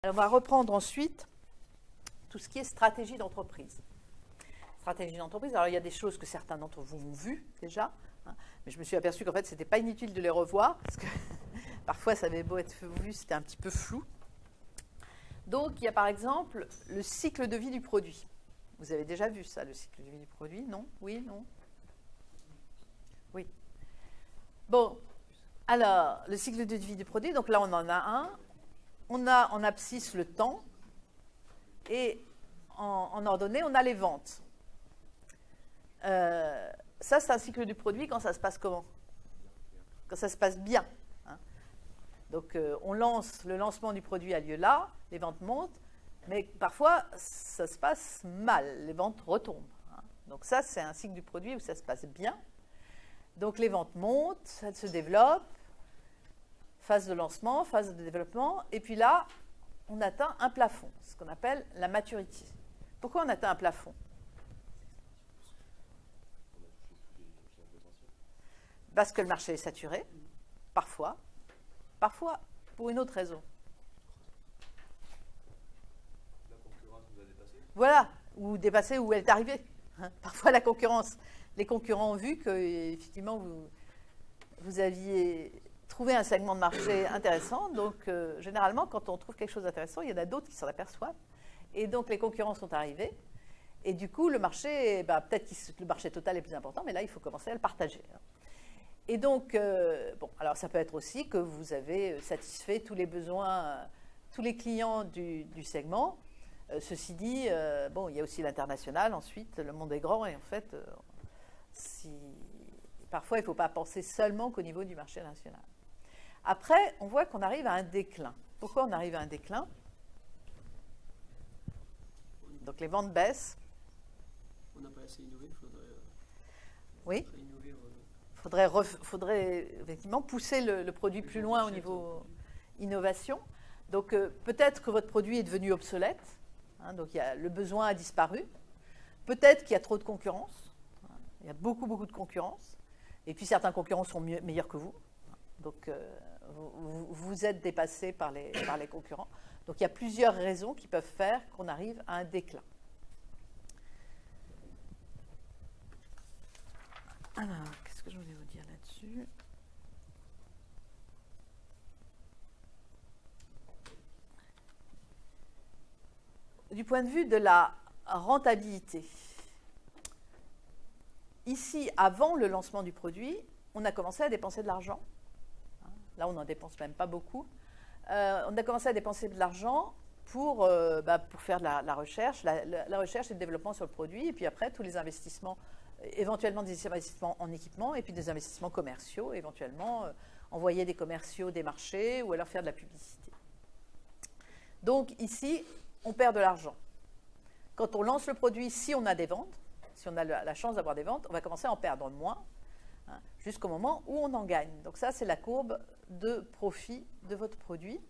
Alors, on va reprendre ensuite tout ce qui est stratégie d'entreprise. Stratégie d'entreprise, alors il y a des choses que certains d'entre vous ont vues déjà, hein, mais je me suis aperçue qu'en fait, ce n'était pas inutile de les revoir, parce que parfois, ça avait beau être vu, c'était un petit peu flou. Donc, il y a par exemple le cycle de vie du produit. Vous avez déjà vu ça, le cycle de vie du produit, non? Oui, non? Oui. Bon, alors, le cycle de vie du produit, donc là, on en a un. On a en abscisse le temps et en ordonnée, on a les ventes. Ça, c'est un cycle du produit quand ça se passe comment? Quand ça se passe bien. Hein. Donc, le lancement du produit a lieu là, les ventes montent, mais parfois, ça se passe mal, les ventes retombent. Hein. Donc, ça, c'est un cycle du produit où ça se passe bien. Donc, les ventes montent, elles se développent. Phase de lancement, phase de développement, et puis là, on atteint un plafond, ce qu'on appelle la maturité. Pourquoi on atteint un plafond? Parce que le marché est saturé, parfois pour une autre raison. La concurrence vous a dépassé? Voilà, ou dépassé où elle est arrivée. Hein. Parfois la concurrence, les concurrents ont vu que effectivement vous aviez trouver un segment de marché intéressant. Donc, généralement, quand on trouve quelque chose d'intéressant, il y en a d'autres qui s'en aperçoivent. Et donc, les concurrents sont arrivés. Et du coup, le marché, peut-être que le marché total est plus important, mais là, il faut commencer à le partager. Et donc, bon, alors ça peut être aussi que vous avez satisfait tous les besoins, tous les clients du segment. Ceci dit, bon, il y a aussi l'international. Ensuite, le monde est grand et en fait, parfois, il ne faut pas penser seulement qu'au niveau du marché national. Après, on voit qu'on arrive à un déclin. Pourquoi on arrive à un déclin? Donc les ventes baissent. On n'a pas assez innové, il faudrait, oui. Innover. Faudrait effectivement pousser le produit plus loin au niveau innovation. Donc peut-être que votre produit est devenu obsolète. Hein, donc le besoin a disparu. Peut-être qu'il y a trop de concurrence. Hein, il y a beaucoup de concurrence. Et puis certains concurrents sont meilleurs que vous. Donc, vous êtes dépassé par les concurrents. Donc, il y a plusieurs raisons qui peuvent faire qu'on arrive à un déclin. Alors, qu'est-ce que je voulais vous dire là-dessus? Du point de vue de la rentabilité, ici, avant le lancement du produit, on a commencé à dépenser de l'argent. Là, on n'en dépense même pas beaucoup. On a commencé à dépenser de l'argent pour faire de la recherche, la recherche et le développement sur le produit, et puis après, tous les investissements, éventuellement des investissements en équipement, et puis des investissements commerciaux, éventuellement envoyer des commerciaux des marchés, ou alors faire de la publicité. Donc ici, on perd de l'argent. Quand on lance le produit, si on a des ventes, si on a la chance d'avoir des ventes, on va commencer à en perdre moins, hein, jusqu'au moment où on en gagne. Donc ça, c'est la courbe de profit de votre produit.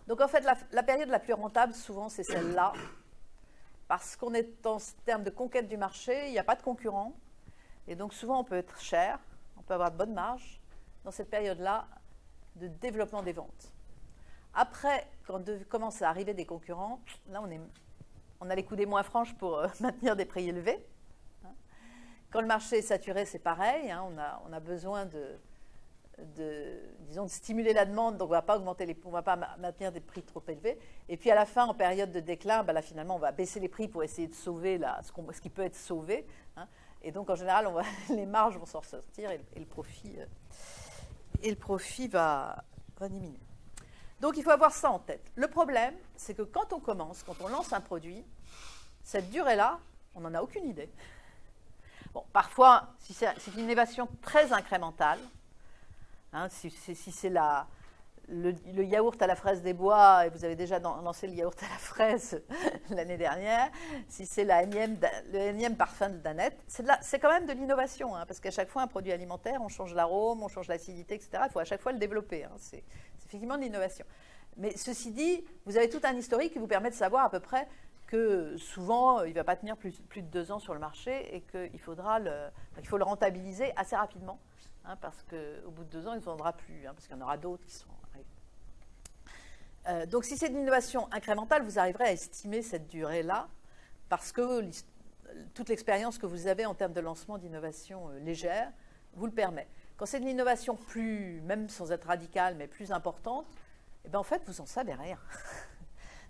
Donc en fait, la période la plus rentable, souvent, c'est celle-là, parce qu'on est en termes de conquête du marché, il n'y a pas de concurrent, et donc souvent on peut être cher, on peut avoir de bonnes marges dans cette période-là de développement des ventes. Après, quand commence à arriver des concurrents, là on a les coudées moins franches pour maintenir des prix élevés. Quand le marché est saturé, c'est pareil, hein, on a besoin de stimuler la demande, donc on ne va pas maintenir des prix trop élevés. Et puis à la fin, en période de déclin, là, finalement, on va baisser les prix pour essayer de sauver ce qui peut être sauvé. Hein, et donc en général, les marges vont s'en ressortir et le profit va diminuer. Donc il faut avoir ça en tête. Le problème, c'est que quand on lance un produit, cette durée-là, on n'en a aucune idée. Bon, parfois, si c'est une innovation très incrémentale, hein, si c'est le yaourt à la fraise des bois et vous avez déjà lancé le yaourt à la fraise l'année dernière, si c'est le énième parfum de Danette, c'est quand même de l'innovation, hein, parce qu'à chaque fois, un produit alimentaire, on change l'arôme, on change l'acidité, etc. Il faut à chaque fois le développer. Hein, c'est effectivement de l'innovation. Mais ceci dit, vous avez tout un historique qui vous permet de savoir à peu près que souvent, il ne va pas tenir plus de 2 ans sur le marché et qu'il faut le rentabiliser assez rapidement, hein, parce qu'au bout de 2 ans, il ne se vendra plus, hein, parce qu'il y en aura d'autres qui sont arrivés. Donc, si c'est une innovation incrémentale, vous arriverez à estimer cette durée-là parce que toute l'expérience que vous avez en termes de lancement d'innovation légère vous le permet. Quand c'est une innovation plus, même sans être radicale, mais plus importante, eh bien, en fait, vous n'en savez rien.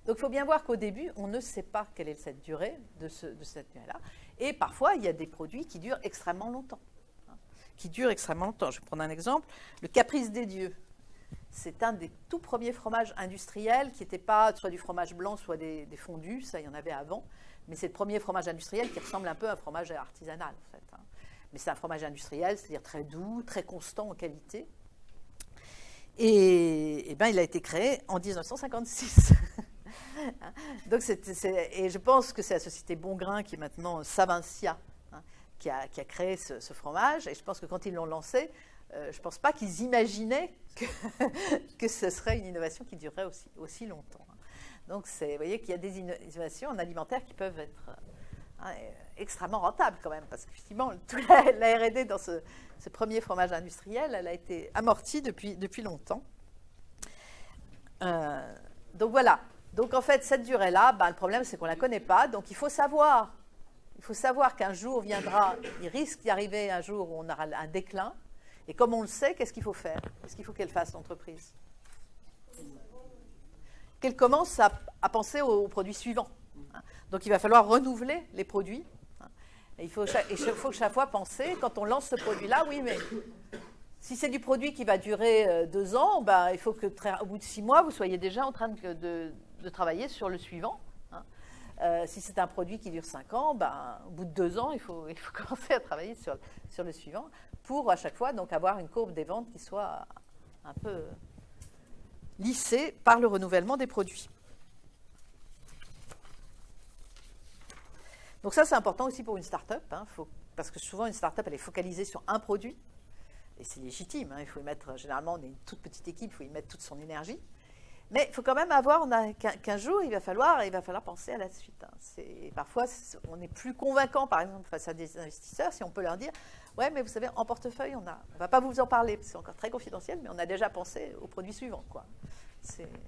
Donc, il faut bien voir qu'au début, on ne sait pas quelle est cette durée de cette durée-là. Et parfois, il y a des produits qui durent extrêmement longtemps. Je vais prendre un exemple. Le Caprice des dieux. C'est un des tout premiers fromages industriels qui n'était pas soit du fromage blanc, soit des fondus. Ça, il y en avait avant. Mais c'est le premier fromage industriel qui ressemble un peu à un fromage artisanal, en fait. Mais c'est un fromage industriel, c'est-à-dire très doux, très constant en qualité. Et ben, il a été créé en 1956. Donc, et je pense que c'est la société Bongrain, qui est maintenant Savencia, qui a créé ce fromage. Et je pense que quand ils l'ont lancé, je ne pense pas qu'ils imaginaient que ce serait une innovation qui durerait aussi longtemps. Donc, vous voyez qu'il y a des innovations en alimentaire qui peuvent être extrêmement rentables quand même, parce qu'effectivement, toute la R&D dans ce premier fromage industriel, elle a été amortie depuis longtemps. Donc voilà. Donc en fait, cette durée-là, le problème, c'est qu'on ne la connaît pas. Donc il faut savoir qu'un jour viendra, il risque d'y arriver un jour où on aura un déclin. Et comme on le sait, qu'est-ce qu'il faut faire? Qu'est-ce qu'il faut qu'elle fasse, l'entreprise? Qu'elle commence à penser aux produits suivants. Donc il va falloir renouveler les produits. Et il faut que chaque fois penser, quand on lance ce produit-là, oui, mais si c'est du produit qui va durer 2 ans, il faut qu'au bout de 6 mois, vous soyez déjà en train de travailler sur le suivant. Si c'est un produit qui dure 5 ans, au bout de 2 ans, il faut commencer à travailler sur le suivant pour à chaque fois donc avoir une courbe des ventes qui soit un peu lissée par le renouvellement des produits. Donc ça, c'est important aussi pour une start-up, parce que souvent une start-up, elle est focalisée sur un produit, et c'est légitime, il faut y mettre, généralement on est une toute petite équipe, il faut y mettre toute son énergie. Mais il faut quand même avoir qu'un jour, il va falloir penser à la suite. Parfois, on est plus convaincant, par exemple, face à des investisseurs, si on peut leur dire « Ouais, mais vous savez, en portefeuille, on ne va pas vous en parler, c'est encore très confidentiel, mais on a déjà pensé au produit suivant. »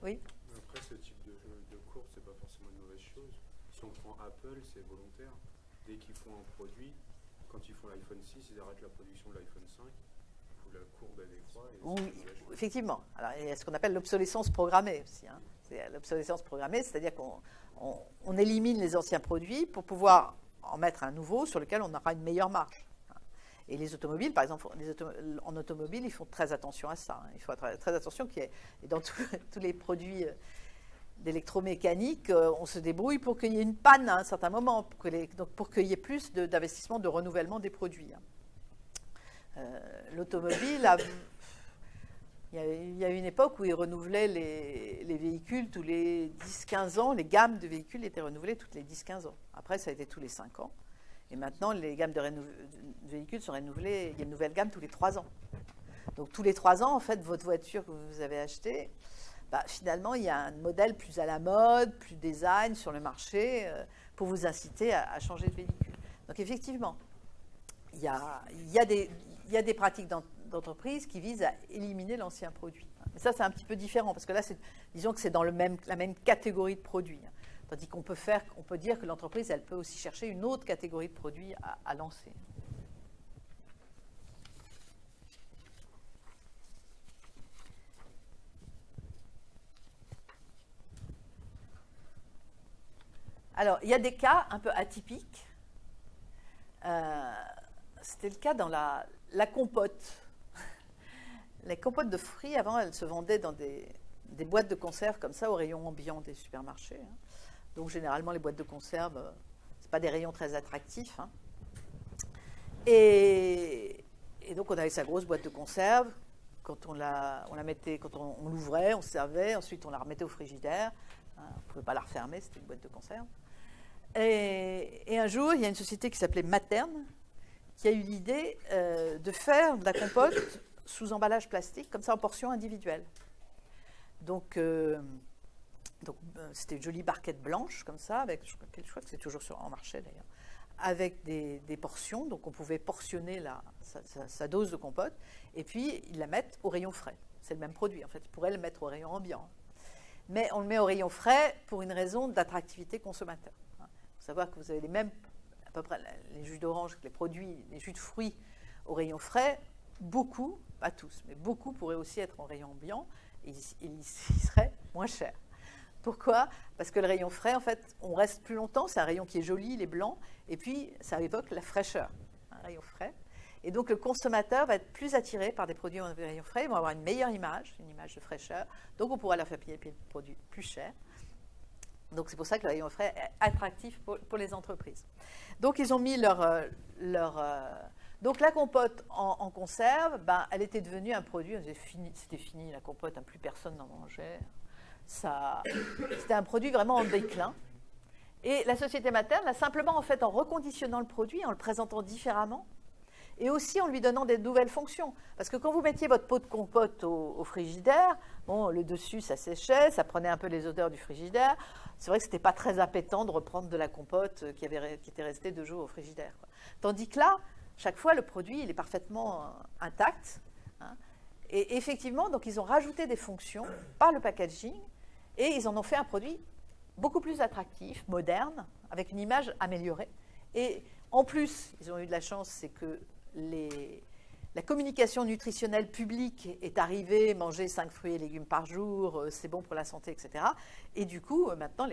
Oui. Après, ce type de courbe, ce n'est pas forcément une mauvaise chose. Si on prend Apple, c'est volontaire. Dès qu'ils font un produit, quand ils font l'iPhone 6, ils arrêtent la production de l'iPhone 5. La courbe, elle décroît. Oui, effectivement. Alors, il y a ce qu'on appelle l'obsolescence programmée aussi. C'est l'obsolescence programmée, c'est-à-dire qu'on élimine les anciens produits pour pouvoir en mettre un nouveau sur lequel on aura une meilleure marge. Et les automobiles, par exemple, en automobile, ils font très attention à ça. Il faut faire très attention qu'il y ait, et dans tous les produits d'électromécanique, on se débrouille pour qu'il y ait une panne à un certain moment, pour qu'il y ait plus d'investissement de renouvellement des produits. L'automobile, il y a une époque où ils renouvelaient les véhicules tous les 10-15 ans. Les gammes de véhicules étaient renouvelées toutes les 10-15 ans. Après, ça a été tous les 5 ans. Et maintenant, les gammes de véhicules sont renouvelées. Il y a une nouvelle gamme tous les 3 ans. Donc, tous les 3 ans, en fait, votre voiture que vous avez achetée, finalement, il y a un modèle plus à la mode, plus design sur le marché pour vous inciter à changer de véhicule. Donc, effectivement, il y a des pratiques d'entreprise qui visent à éliminer l'ancien produit. Mais ça, c'est un petit peu différent, parce que là, disons que c'est dans la même catégorie de produits. Tandis qu'on peut dire que l'entreprise, elle peut aussi chercher une autre catégorie de produits à lancer. Alors, il y a des cas un peu atypiques. C'était le cas dans la compote. Les compotes de fruits, avant, elles se vendaient dans des boîtes de conserve comme ça, au rayon ambiant des supermarchés. Donc, généralement, les boîtes de conserve, ce n'est pas des rayons très attractifs. Et donc, on avait sa grosse boîte de conserve. Quand on l'ouvrait, on se servait. Ensuite, on la remettait au frigidaire. On ne pouvait pas la refermer, c'était une boîte de conserve. Et un jour, il y a une société qui s'appelait Materne qui a eu l'idée de faire de la compote sous emballage plastique, comme ça, en portions individuelles. Donc c'était une jolie barquette blanche, comme ça, avec, je crois que c'est toujours en marché d'ailleurs, avec des portions. Donc on pouvait portionner sa dose de compote, et puis ils la mettent au rayon frais. C'est le même produit, en fait. Ils pourraient le mettre au rayon ambiant. mais on le met au rayon frais pour une raison d'attractivité consommateur. Il faut savoir que vous avez les mêmes, à peu près les jus d'orange, que les produits, les jus de fruits au rayon frais, beaucoup, pas tous, mais beaucoup pourraient aussi être en rayon ambiant, et ils seraient moins chers. Pourquoi? Parce que le rayon frais, en fait, on reste plus longtemps, c'est un rayon qui est joli, il est blanc, et puis ça évoque la fraîcheur, un rayon frais. Et donc le consommateur va être plus attiré par des produits en rayon frais, ils vont avoir une meilleure image, une image de fraîcheur, donc on pourra leur faire payer des produits plus chers. Donc c'est pour ça que le rayon frais est attractif pour les entreprises. Donc ils ont mis donc la compote en conserve, elle était devenue un produit, c'était fini la compote, plus personne n'en mangeait. C'était un produit vraiment en déclin. Et la société materne l'a simplement en fait en reconditionnant le produit, en le présentant différemment, et aussi en lui donnant des nouvelles fonctions. Parce que quand vous mettiez votre pot de compote au frigidaire, bon, le dessus, ça séchait, ça prenait un peu les odeurs du frigidaire. C'est vrai que ce n'était pas très appétant de reprendre de la compote qui était restée 2 jours au frigidaire, quoi. Tandis que là, chaque fois, le produit, il est parfaitement intact. Et effectivement, donc, ils ont rajouté des fonctions par le packaging et ils en ont fait un produit beaucoup plus attractif, moderne, avec une image améliorée. Et en plus, ils ont eu de la chance, c'est que la communication nutritionnelle publique est arrivée, manger 5 fruits et légumes par jour, c'est bon pour la santé, etc. Et du coup, maintenant,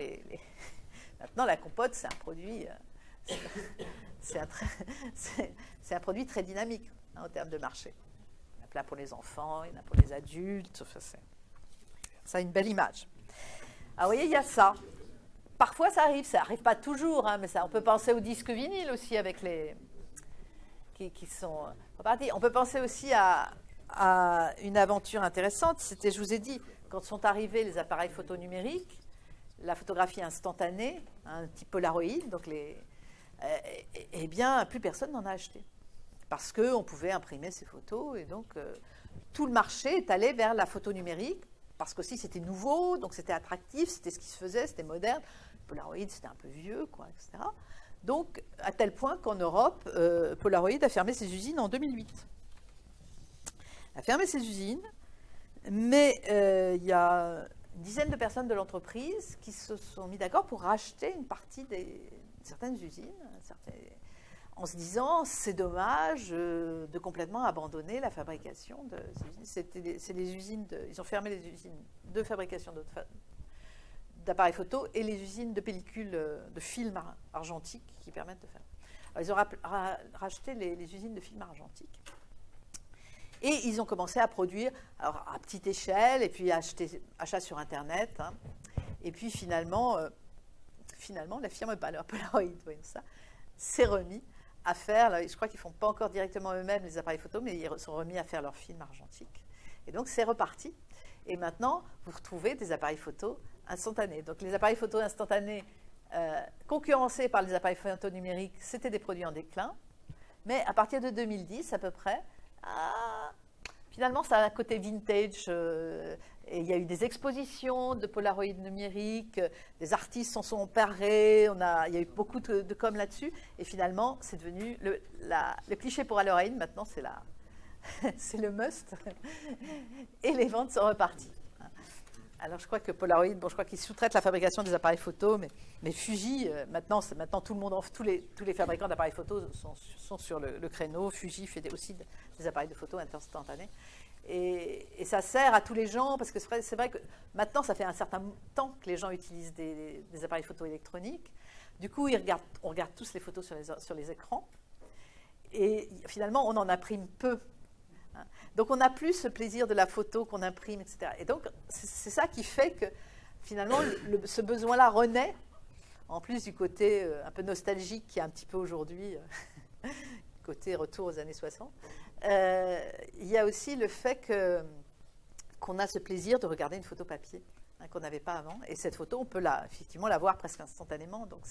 maintenant la compote, c'est un produit, c'est un produit très dynamique en termes de marché. Il y en a plein pour les enfants, il y en a pour les adultes, ça a une belle image. Alors, vous voyez, il y a ça. Parfois, ça arrive pas toujours, mais on peut penser aux disques vinyles aussi avec qui sont repartis. On peut penser aussi à une aventure intéressante. C'était, je vous ai dit, quand sont arrivés les appareils photo numériques, la photographie instantanée, un type Polaroid, donc eh bien, plus personne n'en a acheté. Parce qu'on pouvait imprimer ces photos, et donc tout le marché est allé vers la photo numérique, parce qu'aussi c'était nouveau, donc c'était attractif, c'était ce qui se faisait, c'était moderne. Polaroid, c'était un peu vieux, quoi, etc. Donc, à tel point qu'en Europe, Polaroid a fermé ses usines en 2008. A fermé ses usines, mais il y a une dizaine de personnes de l'entreprise qui se sont mis d'accord pour racheter une partie de certaines usines, en se disant c'est dommage de complètement abandonner la fabrication de ces usines. C'est les usines ils ont fermé les usines de fabrication d'appareils photo et les usines de pellicules de films argentiques qui permettent de faire. Alors, ils ont racheté les usines de films argentiques et ils ont commencé à produire alors, à petite échelle et puis achat sur Internet. Et puis finalement, la firme Polaroid s'est remis à faire, là, je crois qu'ils ne font pas encore directement eux-mêmes les appareils photo, mais ils sont remis à faire leurs films argentiques. Et donc c'est reparti. Et maintenant, vous retrouvez des appareils photo instantanés. Donc les appareils photo instantanés concurrencés par les appareils photo numériques, c'était des produits en déclin. Mais à partir de 2010 à peu près, finalement ça a un côté vintage. Et il y a eu des expositions de Polaroid numérique, des artistes s'en sont emparés, il y a eu beaucoup de com là-dessus. Et finalement, c'est devenu le cliché pour Halloween. Maintenant, c'est le must. Et les ventes sont reparties. Alors, je crois que Polaroid, je crois qu'ils sous-traitent la fabrication des appareils photo, mais Fuji, maintenant tout le monde, tous les fabricants d'appareils photo sont sur le créneau. Fuji fait aussi des appareils de photo instantanés. Et ça sert à tous les gens, parce que c'est vrai que maintenant, ça fait un certain temps que les gens utilisent des appareils photo électroniques. Du coup, on regarde tous les photos sur les écrans. Et finalement, on en imprime peu. Donc, on n'a plus ce plaisir de la photo qu'on imprime, etc. Et donc, c'est ça qui fait que, finalement, ce besoin-là renaît, en plus du côté un peu nostalgique qui est un petit peu aujourd'hui, côté retour aux années 60. Il y a aussi le fait qu'on a ce plaisir de regarder une photo papier qu'on n'avait pas avant. Et cette photo, on peut effectivement la voir presque instantanément. Donc,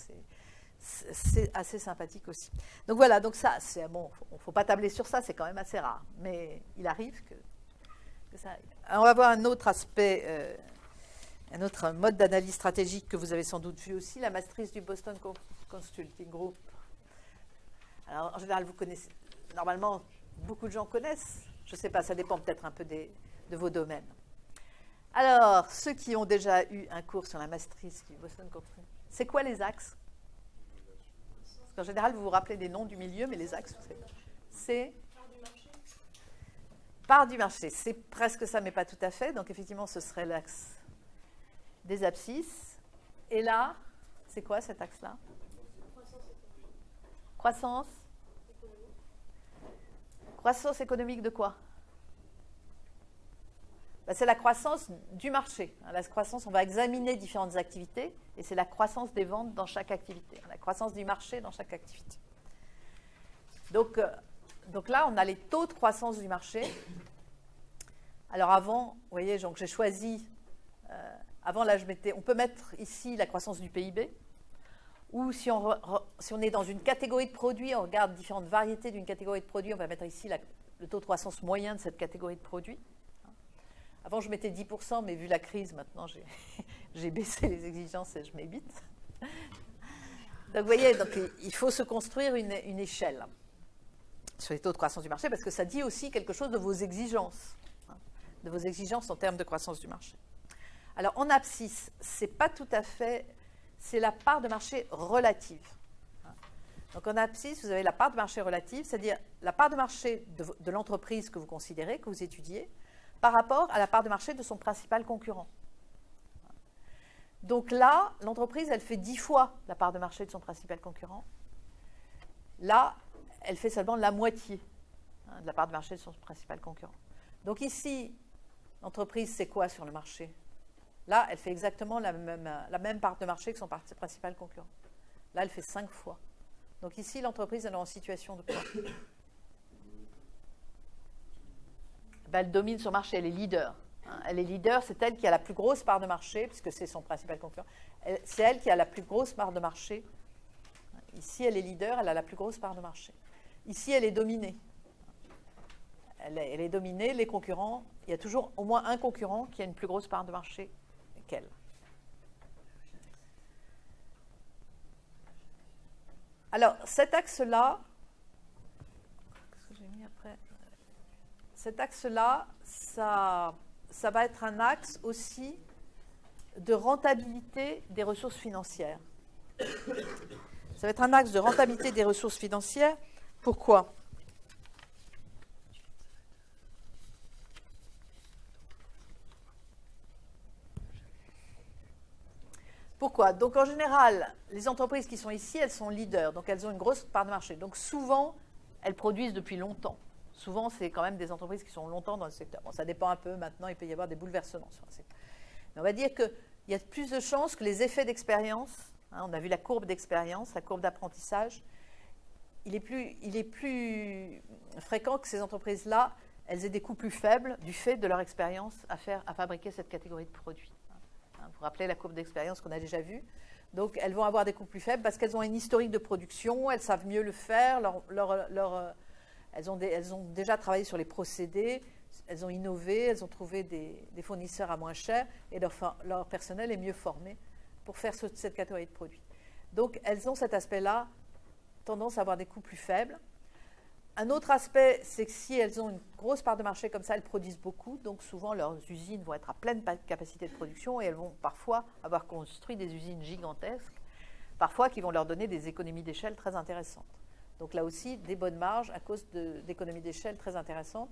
c'est assez sympathique aussi. Donc voilà, donc ça, bon, il ne faut pas tabler sur ça, c'est quand même assez rare. Mais il arrive que ça arrive. Alors, on va voir un autre aspect, un autre mode d'analyse stratégique que vous avez sans doute vu aussi, la matrice du Boston Consulting Group. Alors, en général, vous connaissez, normalement, beaucoup de gens connaissent. Je ne sais pas, ça dépend peut-être un peu de vos domaines. Alors, ceux qui ont déjà eu un cours sur la matrice du Boston Consulting, c'est quoi les axes? Parce qu'en général, vous vous rappelez des noms du milieu, mais les axes, c'est part du marché. C'est presque ça, mais pas tout à fait. Donc, effectivement, ce serait l'axe des abscisses. Et là, c'est quoi cet axe-là? Croissance. Croissance économique de quoi? Ben, c'est la croissance du marché. La croissance, on va examiner différentes activités et c'est la croissance des ventes dans chaque activité, la croissance du marché dans chaque activité. Donc là, on a les taux de croissance du marché. Alors avant, vous voyez, donc j'ai choisi, avant là, on peut mettre ici la croissance du PIB, ou si on est dans une catégorie de produits, on regarde différentes variétés d'une catégorie de produits, on va mettre ici le taux de croissance moyen de cette catégorie de produits. Avant, je mettais 10%, mais vu la crise, maintenant, j'ai baissé les exigences et je m'ébite. Donc, vous voyez, il faut se construire une échelle sur les taux de croissance du marché, parce que ça dit aussi quelque chose de vos exigences, de vos exigences en termes de croissance du marché. Alors, en abscisse, c'est pas tout à fait, c'est la part de marché relative. Donc, en abscisse, vous avez la part de marché relative, c'est-à-dire la part de marché de l'entreprise que vous considérez, que vous étudiez, par rapport à la part de marché de son principal concurrent. Donc là, l'entreprise, elle fait 10 fois la part de marché de son principal concurrent. Là, elle fait seulement la moitié de la part de marché de son principal concurrent. Donc ici, l'entreprise, c'est quoi sur le marché? Là, elle fait exactement la même part de marché que son principal concurrent. Là, elle fait 5 fois. Donc ici, l'entreprise, elle est en situation de quoi? Ben, elle domine son marché, elle est leader. Elle est leader, c'est elle qui a la plus grosse part de marché, puisque c'est son principal concurrent. C'est elle qui a la plus grosse part de marché. Ici, elle est leader, elle a la plus grosse part de marché. Ici, elle est dominée. Elle est dominée, les concurrents, il y a toujours au moins un concurrent qui a une plus grosse part de marché qu'elle. Alors, cet axe-là, qu'est-ce que j'ai mis après? Cet axe-là, ça va être un axe aussi de rentabilité des ressources financières. Ça va être un axe de rentabilité des ressources financières. Pourquoi? Pourquoi? Donc en général, les entreprises qui sont ici, elles sont leaders, donc elles ont une grosse part de marché. Donc souvent, elles produisent depuis longtemps. Souvent, c'est quand même des entreprises qui sont longtemps dans le secteur. Bon, ça dépend un peu, maintenant, il peut y avoir des bouleversements sur le secteur. Mais on va dire qu'il y a plus de chances que les effets d'expérience, on a vu la courbe d'expérience, la courbe d'apprentissage, il est plus fréquent que ces entreprises-là, elles aient des coûts plus faibles du fait de leur expérience à fabriquer cette catégorie de produits. Vous vous rappelez la courbe d'expérience qu'on a déjà vue? Donc, elles vont avoir des coûts plus faibles parce qu'elles ont une historique de production, elles savent mieux le faire, elles ont déjà travaillé sur les procédés, elles ont innové, elles ont trouvé des fournisseurs à moins cher et leur personnel est mieux formé pour faire cette catégorie de produits. Donc, elles ont cet aspect-là, tendance à avoir des coûts plus faibles. Un autre aspect, c'est que si elles ont une grosse part de marché comme ça, elles produisent beaucoup, donc souvent leurs usines vont être à pleine capacité de production et elles vont parfois avoir construit des usines gigantesques, parfois qui vont leur donner des économies d'échelle très intéressantes. Donc là aussi, des bonnes marges à cause d'économies d'échelle très intéressantes.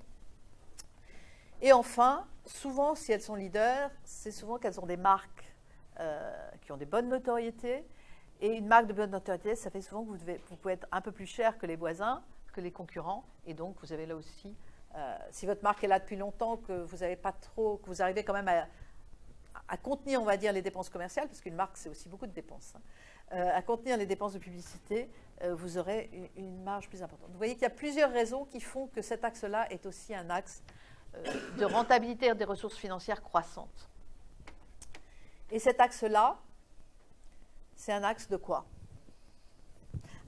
Et enfin, souvent, si elles sont leaders, c'est souvent qu'elles ont des marques qui ont des bonnes notoriétés. Et une marque de bonne notoriété, ça fait souvent que vous pouvez être un peu plus cher que les voisins, que les concurrents. Et donc, vous avez là aussi, si votre marque est là depuis longtemps, que vous n'avez pas trop, que vous arrivez quand même à contenir, on va dire, les dépenses commerciales, parce qu'une marque, c'est aussi beaucoup de dépenses, à contenir les dépenses de publicité, vous aurez une marge plus importante. Vous voyez qu'il y a plusieurs raisons qui font que cet axe-là est aussi un axe de rentabilité des ressources financières croissantes. Et cet axe-là, c'est un axe de quoi?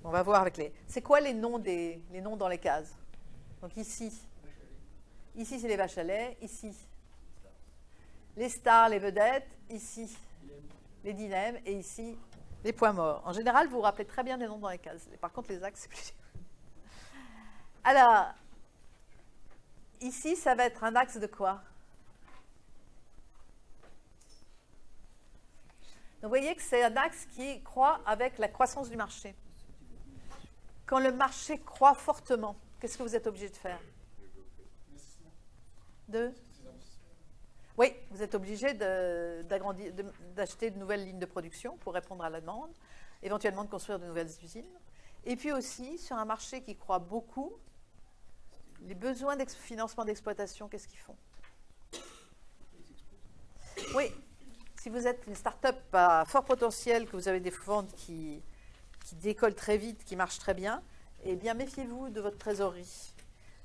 On va voir avec c'est quoi les noms dans les cases? Donc ici, c'est les vaches à lait, ici, les stars, les vedettes, ici, les dilemmes, et ici, les points morts. En général, vous vous rappelez très bien des noms dans les cases. Par contre, les axes, c'est plus dur. Alors, ici, ça va être un axe de quoi? vous voyez que c'est un axe qui croît avec la croissance du marché. Quand le marché croît fortement, qu'est-ce que vous êtes obligé de faire? Oui, vous êtes obligé d'acheter de nouvelles lignes de production pour répondre à la demande, éventuellement de construire de nouvelles usines. Et puis aussi, sur un marché qui croît beaucoup, les besoins de financement d'exploitation, qu'est-ce qu'ils font? Oui, si vous êtes une start-up à fort potentiel, que vous avez des ventes qui décollent très vite, qui marchent très bien, eh bien méfiez-vous de votre trésorerie.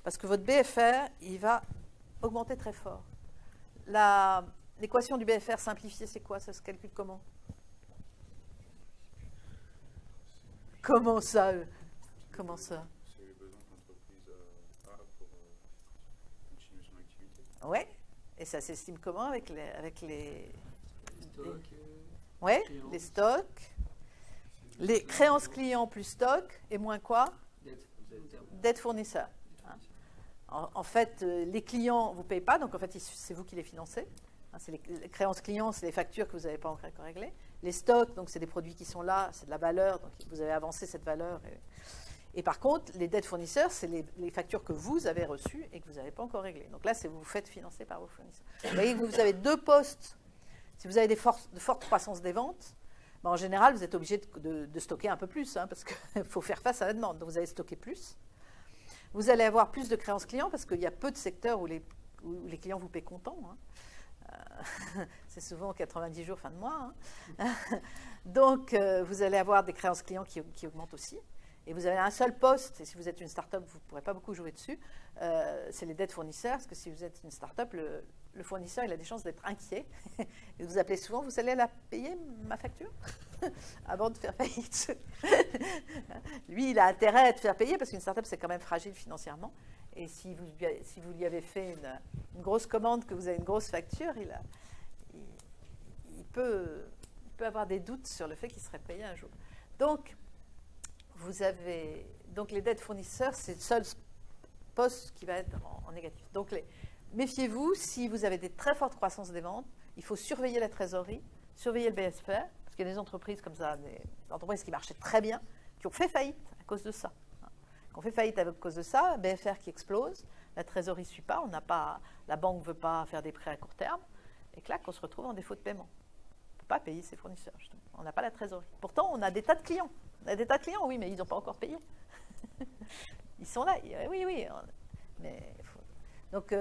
Parce que votre BFR, il va augmenter très fort. L'équation du BFR simplifiée, c'est quoi? Ça se calcule comment? Comment ça? Comment ça? C'est les besoins que l'entreprise a pour continuer son activité. Oui, et ça s'estime comment avec les Stock, ouais, clients. les stocks, les créances clients plus stocks, et moins quoi? dette, long terme. Dette fournisseur. Hein. En fait, les clients ne vous payent pas, donc en fait, c'est vous qui les financez. Hein, c'est les créances clients, c'est les factures que vous n'avez pas encore réglées. Les stocks, donc c'est des produits qui sont là, c'est de la valeur, donc vous avez avancé cette valeur. Et par contre, les dettes fournisseurs, c'est les factures que vous avez reçues et que vous n'avez pas encore réglées. Donc là, vous vous faites financer par vos fournisseurs. Vous voyez que vous avez deux postes. Si vous avez de fortes croissances des ventes, ben en général, vous êtes obligé de stocker un peu plus, hein, parce qu'il faut faire face à la demande. Donc vous allez stocker plus. Vous allez avoir plus de créances clients, parce qu'il y a peu de secteurs où les clients vous paient comptant. Hein. C'est souvent 90 jours fin de mois. Hein. Donc, vous allez avoir des créances clients qui augmentent aussi. Et vous avez un seul poste, et si vous êtes une start-up, vous ne pourrez pas beaucoup jouer dessus, c'est les dettes fournisseurs, parce que si vous êtes une start-up, le fournisseur, il a des chances d'être inquiet. Et vous appelez souvent, vous allez la payer, ma facture, avant de faire faillite. Lui, il a intérêt à te faire payer, parce qu'une start-up, c'est quand même fragile financièrement. Et si vous lui avez fait une grosse commande, que vous avez une grosse facture, il peut avoir des doutes sur le fait qu'il serait payé un jour. Donc, les dettes fournisseurs, c'est le seul poste qui va être en négatif. Donc, méfiez-vous, si vous avez des très fortes croissances des ventes, il faut surveiller la trésorerie, surveiller le BFR, parce qu'il y a des entreprises comme ça, des entreprises qui marchaient très bien, qui ont fait faillite à cause de ça. On fait faillite à cause de ça, BFR qui explose, la trésorerie ne suit pas, la banque ne veut pas faire des prêts à court terme, et clac, on se retrouve en défaut de paiement. On ne peut pas payer ses fournisseurs, justement. On n'a pas la trésorerie. Pourtant, on a des tas de clients. Oui, mais ils n'ont pas encore payé. Ils sont là, oui. Donc,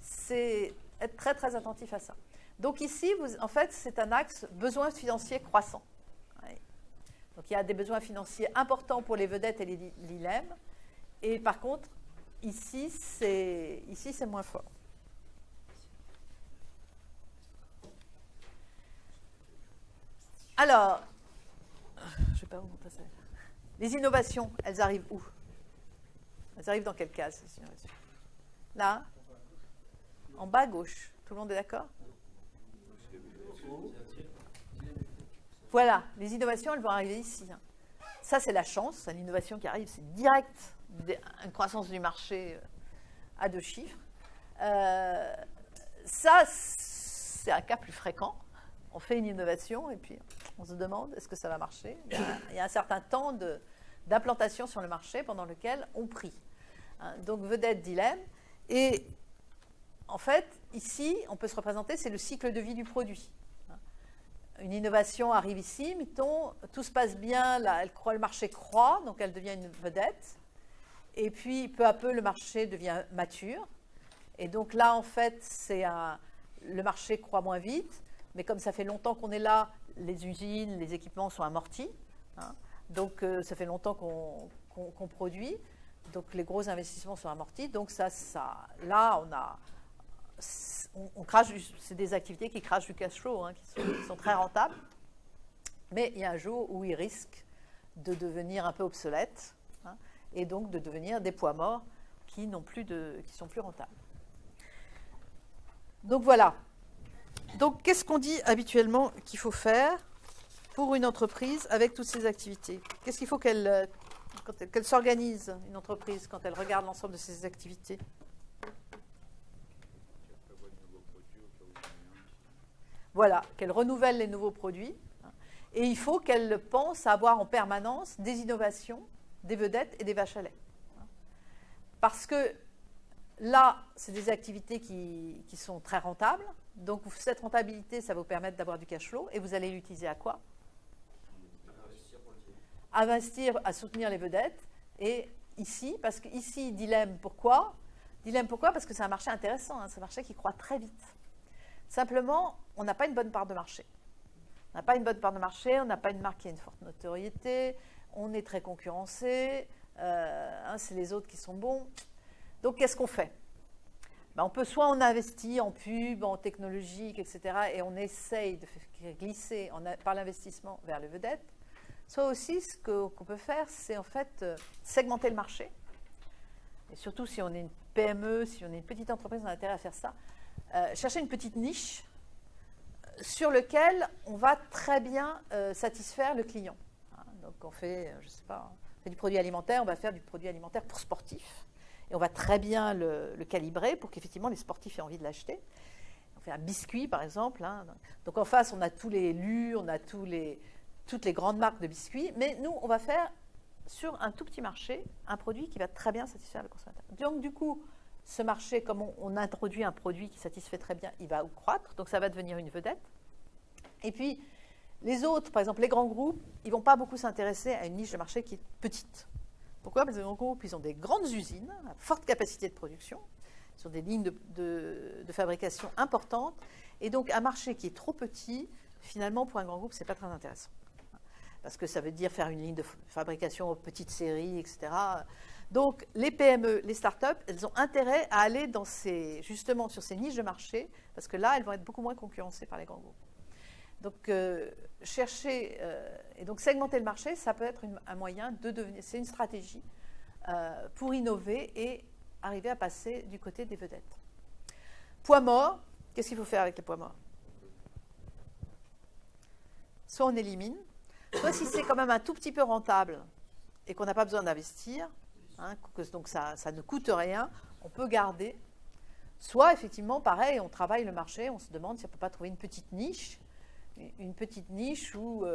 c'est être très, très attentif à ça. Donc ici, en fait, c'est un axe besoins financiers croissants. Donc il y a des besoins financiers importants pour les vedettes et les dilemme. Et par contre, ici, c'est moins fort. Alors, je ne vais pas vous montrer ça. Les innovations, elles arrivent où? Elles arrivent dans quelle case, ces innovations? Là? En bas à gauche. Tout le monde est d'accord? Voilà, les innovations, elles vont arriver ici. Ça, c'est la chance. L'innovation qui arrive, c'est direct une croissance du marché à 2 chiffres. Ça, c'est un cas plus fréquent. On fait une innovation et puis on se demande est-ce que ça va marcher. Il y a un certain temps d'implantation sur le marché pendant lequel on prie. Donc, vedette, dilemme. Et en fait, ici, on peut se représenter, c'est le cycle de vie du produit. Une innovation arrive ici, mettons, tout se passe bien, là, le marché croît, donc elle devient une vedette. Et puis, peu à peu, le marché devient mature. Et donc là, en fait, le marché croît moins vite. Mais comme ça fait longtemps qu'on est là, les usines, les équipements sont amortis. Hein, donc, ça fait longtemps qu'on produit. Donc, les gros investissements sont amortis. Donc, là, on crache, c'est des activités qui crachent du cash flow, hein, qui sont très rentables. Mais il y a un jour où ils risquent de devenir un peu obsolètes, hein, et donc de devenir des poids morts qui sont plus rentables. Donc voilà. Donc qu'est-ce qu'on dit habituellement qu'il faut faire pour une entreprise avec toutes ces activités? Qu'est-ce qu'il faut qu'elle s'organise, une entreprise, quand elle regarde l'ensemble de ses activités? Voilà, qu'elle renouvelle les nouveaux produits, hein, Et il faut qu'elle pense à avoir en permanence des innovations, des vedettes et des vaches à lait. Parce que là, c'est des activités qui sont très rentables. Donc, cette rentabilité, ça va vous permettre d'avoir du cash flow. Et vous allez l'utiliser à quoi? Investir à soutenir les vedettes. Et ici, parce que ici, dilemme, pourquoi? Dilemme, pourquoi? Parce que c'est un marché intéressant. C'est un marché qui croît très vite. Simplement, on n'a pas une bonne part de marché. On n'a pas une bonne part de marché, on n'a pas une marque qui a une forte notoriété, on est très concurrencé, c'est les autres qui sont bons. Donc, qu'est-ce qu'on fait? On peut soit on investit en pub, en technologique, etc., et on essaye de glisser par l'investissement vers les vedettes, soit aussi ce qu'on peut faire, c'est en fait segmenter le marché. Et surtout si on est une PME, si on est une petite entreprise, on a intérêt à faire ça. Chercher une petite niche sur lequel on va très bien satisfaire le client. Donc on fait, je sais pas, on fait du produit alimentaire, on va faire du produit alimentaire pour sportifs. Et on va très bien le calibrer pour qu'effectivement les sportifs aient envie de l'acheter. On fait un biscuit par exemple. Donc en face, on a tous les lus, on a toutes les grandes marques de biscuits. Mais nous, on va faire sur un tout petit marché un produit qui va très bien satisfaire le consommateur. Donc du coup, ce marché, comme on introduit un produit qui satisfait très bien, il va croître, donc ça va devenir une vedette. Et puis, les autres, par exemple les grands groupes, ils ne vont pas beaucoup s'intéresser à une niche de marché qui est petite. Pourquoi? Parce que les grands groupes, ils ont des grandes usines, à forte capacité de production, ils ont des lignes de fabrication importantes, et donc un marché qui est trop petit, finalement, pour un grand groupe, ce n'est pas très intéressant. Parce que ça veut dire faire une ligne de fabrication aux petites séries, etc. Donc, les PME, les startups, elles ont intérêt à aller justement sur ces niches de marché, parce que là, elles vont être beaucoup moins concurrencées par les grands groupes. Donc, chercher et donc segmenter le marché, ça peut être un moyen de devenir, c'est une stratégie pour innover et arriver à passer du côté des vedettes. Poids mort, qu'est-ce qu'il faut faire avec les poids morts? Soit on élimine, soit si c'est quand même un tout petit peu rentable et qu'on n'a pas besoin d'investir, donc ça ne coûte rien, on peut garder. Soit effectivement, pareil, on travaille le marché, on se demande si on ne peut pas trouver une petite niche où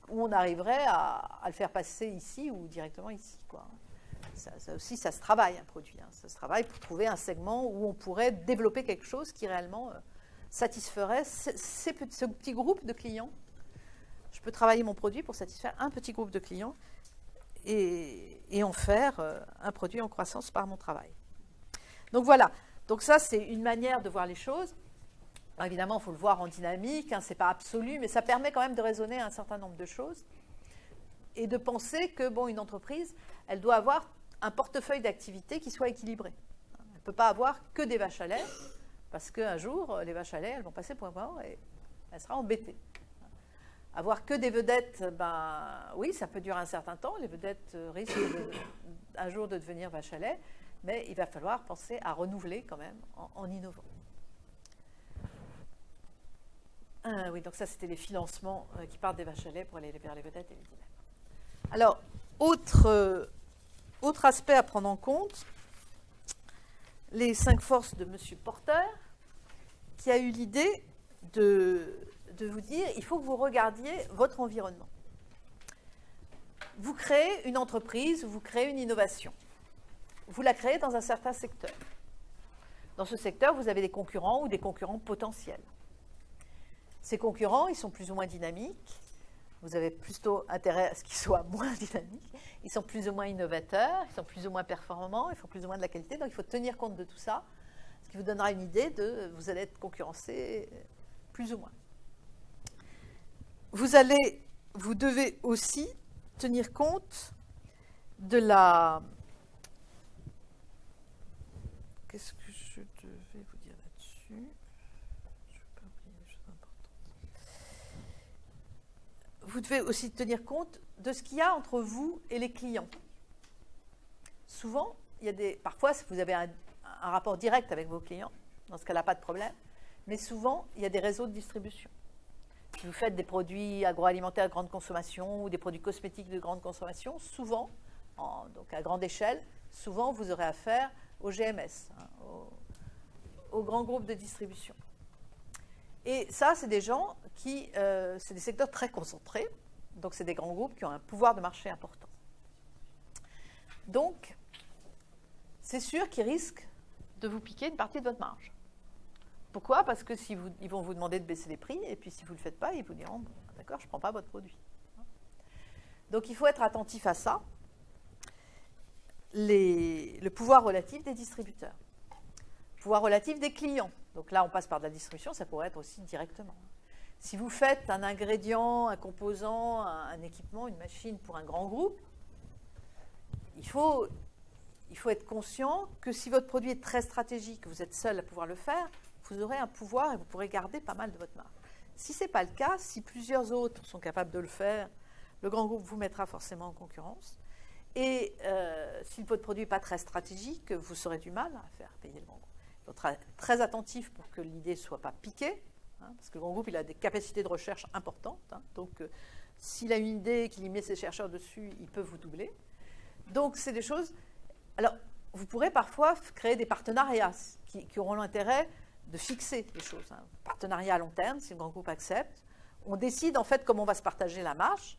on arriverait à le faire passer ici ou directement ici, quoi. Ça aussi, ça se travaille, un produit. Ça se travaille pour trouver un segment où on pourrait développer quelque chose qui réellement satisferait ce petit groupe de clients. Je peux travailler mon produit pour satisfaire un petit groupe de clients et en faire un produit en croissance par mon travail. Donc voilà. Donc ça, c'est une manière de voir les choses. Alors évidemment, il faut le voir en dynamique, ce n'est pas absolu, mais ça permet quand même de raisonner un certain nombre de choses et de penser que une entreprise, elle doit avoir un portefeuille d'activités qui soit équilibré. Elle ne peut pas avoir que des vaches à lait, parce qu'un jour, les vaches à lait, elles vont passer point mort et elle sera embêtée. Avoir que des vedettes, oui, ça peut durer un certain temps. Les vedettes risquent un jour de devenir vaches à lait, mais il va falloir penser à renouveler quand même en innovant. Oui, donc ça, c'était les financements qui partent des vaches à lait pour aller vers les vedettes et les dilemmes. Alors, autre aspect à prendre en compte, les 5 forces de M. Porter, qui a eu l'idée de vous dire, il faut que vous regardiez votre environnement. Vous créez une entreprise, vous créez une innovation. Vous la créez dans un certain secteur. Dans ce secteur, vous avez des concurrents ou des concurrents potentiels. Ces concurrents, ils sont plus ou moins dynamiques. Vous avez plutôt intérêt à ce qu'ils soient moins dynamiques. Ils sont plus ou moins innovateurs, ils sont plus ou moins performants, ils font plus ou moins de la qualité. Donc, il faut tenir compte de tout ça, ce qui vous donnera une idée de vous allez être concurrencé plus ou moins. Vous devez aussi tenir compte de la... Qu'est-ce que je devais vous dire là-dessus? Je ne veux pas oublier les choses importantes. Vous devez aussi tenir compte de ce qu'il y a entre vous et les clients. Souvent, parfois, vous avez un rapport direct avec vos clients. Dans ce cas-là, pas de problème. Mais souvent, il y a des réseaux de distribution. Si vous faites des produits agroalimentaires de grande consommation ou des produits cosmétiques de grande consommation, souvent, donc à grande échelle, souvent vous aurez affaire au GMS, aux grands groupes de distribution. Et ça, c'est des gens qui, c'est des secteurs très concentrés, donc c'est des grands groupes qui ont un pouvoir de marché important. Donc, c'est sûr qu'ils risquent de vous piquer une partie de votre marge. Pourquoi? Parce que ils vont vous demander de baisser les prix, et puis si vous ne le faites pas, ils vous diront « D'accord, je ne prends pas votre produit ». Donc, il faut être attentif à ça. Le pouvoir relatif des distributeurs. Pouvoir relatif des clients. Donc là, on passe par de la distribution, ça pourrait être aussi directement. Si vous faites un ingrédient, un composant, un équipement, une machine pour un grand groupe, il faut être conscient que si votre produit est très stratégique, que vous êtes seul à pouvoir le faire, vous aurez un pouvoir et vous pourrez garder pas mal de votre marge. Si ce n'est pas le cas, si plusieurs autres sont capables de le faire, le grand groupe vous mettra forcément en concurrence. Et si votre produit n'est pas très stratégique, vous aurez du mal à faire payer le grand groupe. Il faut être très attentif pour que l'idée ne soit pas piquée, parce que le grand groupe il a des capacités de recherche importantes. Donc, s'il a une idée et qu'il y met ses chercheurs dessus, il peut vous doubler. Donc, c'est des choses... Alors, vous pourrez parfois créer des partenariats qui auront l'intérêt de fixer les choses. Partenariat à long terme, si le grand groupe accepte. On décide en fait comment on va se partager la marge.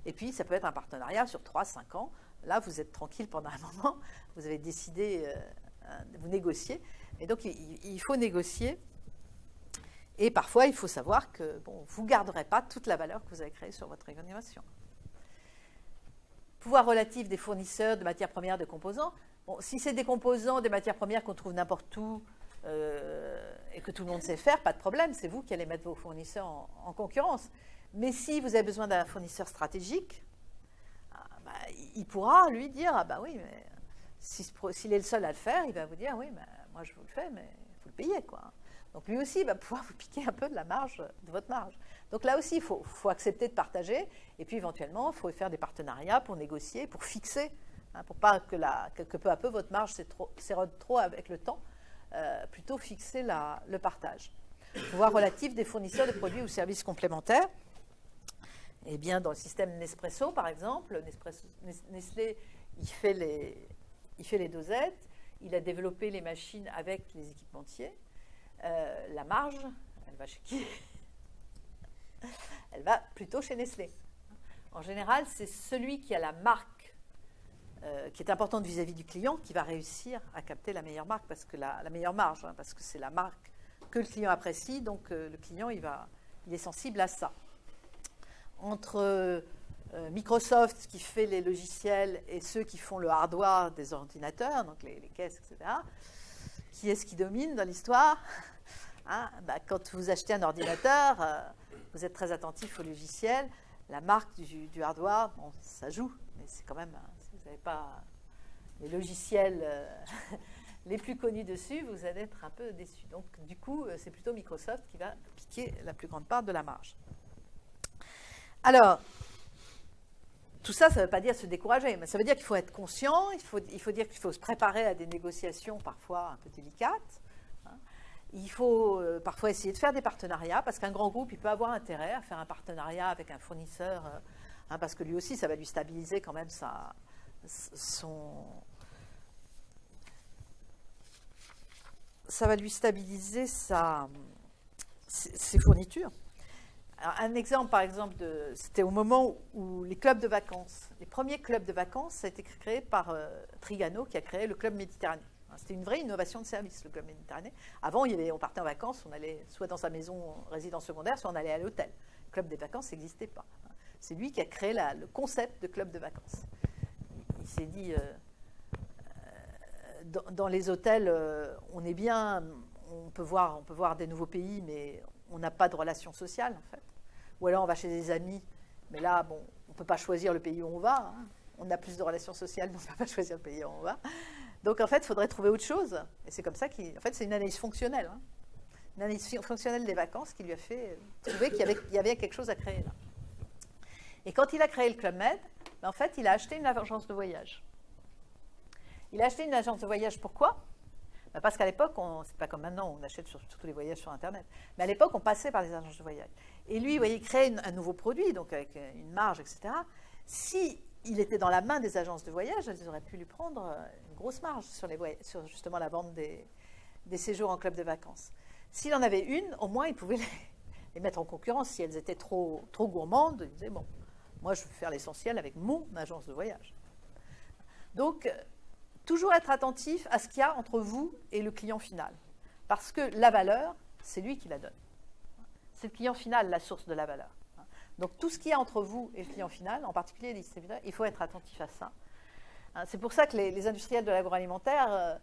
Et puis, ça peut être un partenariat sur 3-5 ans. Là, vous êtes tranquille pendant un moment. Vous avez décidé, vous négociez. Et donc, il faut négocier. Et parfois, il faut savoir que vous ne garderez pas toute la valeur que vous avez créée sur votre innovation. Pouvoir relatif des fournisseurs de matières premières, de composants. Bon, si c'est des composants, des matières premières qu'on trouve n'importe où et que tout le monde sait faire, pas de problème. C'est vous qui allez mettre vos fournisseurs en concurrence. Mais si vous avez besoin d'un fournisseur stratégique, il pourra lui dire « Ah bah oui, mais s'il est le seul à le faire, il va vous dire « Oui, moi je vous le fais, mais il faut le payer. » quoi. Donc lui aussi, il va pouvoir vous piquer un peu de la marge, de votre marge. Donc là aussi, il faut accepter de partager. Et puis éventuellement, il faut faire des partenariats pour négocier, pour fixer, pour pas que peu à peu votre marge s'érode trop avec le temps. Plutôt fixer le partage. Pouvoir relatif des fournisseurs de produits ou services complémentaires. Eh bien, dans le système Nespresso, par exemple, Nestlé, il fait les dosettes, il a développé les machines avec les équipementiers. La marge, elle va chez qui? Elle va plutôt chez Nestlé. En général, c'est celui qui a la marque qui est importante vis-à-vis du client qui va réussir à capter la meilleure marque, parce que la meilleure marge, parce que c'est la marque que le client apprécie, donc le client il est sensible à ça. Entre Microsoft qui fait les logiciels et ceux qui font le hardware des ordinateurs, donc les caisses, etc., qui est-ce qui domine dans l'histoire? Quand vous achetez un ordinateur, vous êtes très attentif au logiciel. La marque du hardware, bon, ça joue, mais c'est quand même, si vous n'avez pas les logiciels les plus connus dessus, vous allez être un peu déçu. Donc, du coup, c'est plutôt Microsoft qui va piquer la plus grande part de la marge. Alors, tout ça, ça ne veut pas dire se décourager, mais ça veut dire qu'il faut être conscient, il faut dire qu'il faut se préparer à des négociations parfois un peu délicates. Il faut parfois essayer de faire des partenariats, parce qu'un grand groupe, il peut avoir intérêt à faire un partenariat avec un fournisseur, parce que lui aussi, ça va lui stabiliser quand même ses fournitures. Alors, un exemple, par exemple, c'était au moment où les clubs de vacances, les premiers clubs de vacances, ça a été créé par Trigano, qui a créé le Club Méditerranée. C'était une vraie innovation de service, le Club Méditerranée. Avant, on partait en vacances, on allait soit dans sa maison résidence secondaire, soit on allait à l'hôtel. Le club des vacances n'existait pas. C'est lui qui a créé le concept de club de vacances. Il s'est dit, dans les hôtels, on est bien, on peut voir des nouveaux pays, mais on n'a pas de relation sociale, en fait. Ou alors on va chez des amis, mais là, bon, on ne peut pas choisir le pays où on va. On a plus de relations sociales, mais on ne peut pas choisir le pays où on va. Donc, en fait, il faudrait trouver autre chose. Et c'est comme ça en fait, c'est une analyse fonctionnelle. Une analyse fonctionnelle des vacances qui lui a fait trouver qu'il y avait quelque chose à créer là. Et quand il a créé le Club Med, en fait, il a acheté une agence de voyage. Il a acheté une agence de voyage, pourquoi? Parce qu'à l'époque, c'est pas comme maintenant, on achète surtout les voyages sur Internet. Mais à l'époque, on passait par les agences de voyage. Et lui, vous voyez, il crée un nouveau produit, donc avec une marge, etc. Si il était dans la main des agences de voyage, elles auraient pu lui prendre une grosse marge sur justement la vente des séjours en club de vacances. S'il en avait une, au moins, il pouvait les mettre en concurrence. Si elles étaient trop gourmandes, il disait, bon, moi, je veux faire l'essentiel avec mon agence de voyage. Donc, toujours être attentif à ce qu'il y a entre vous et le client final. Parce que la valeur, c'est lui qui la donne. C'est le client final, la source de la valeur. Donc, tout ce qu'il y a entre vous et le client final, en particulier les distributeurs, il faut être attentif à ça. C'est pour ça que les industriels de l'agroalimentaire,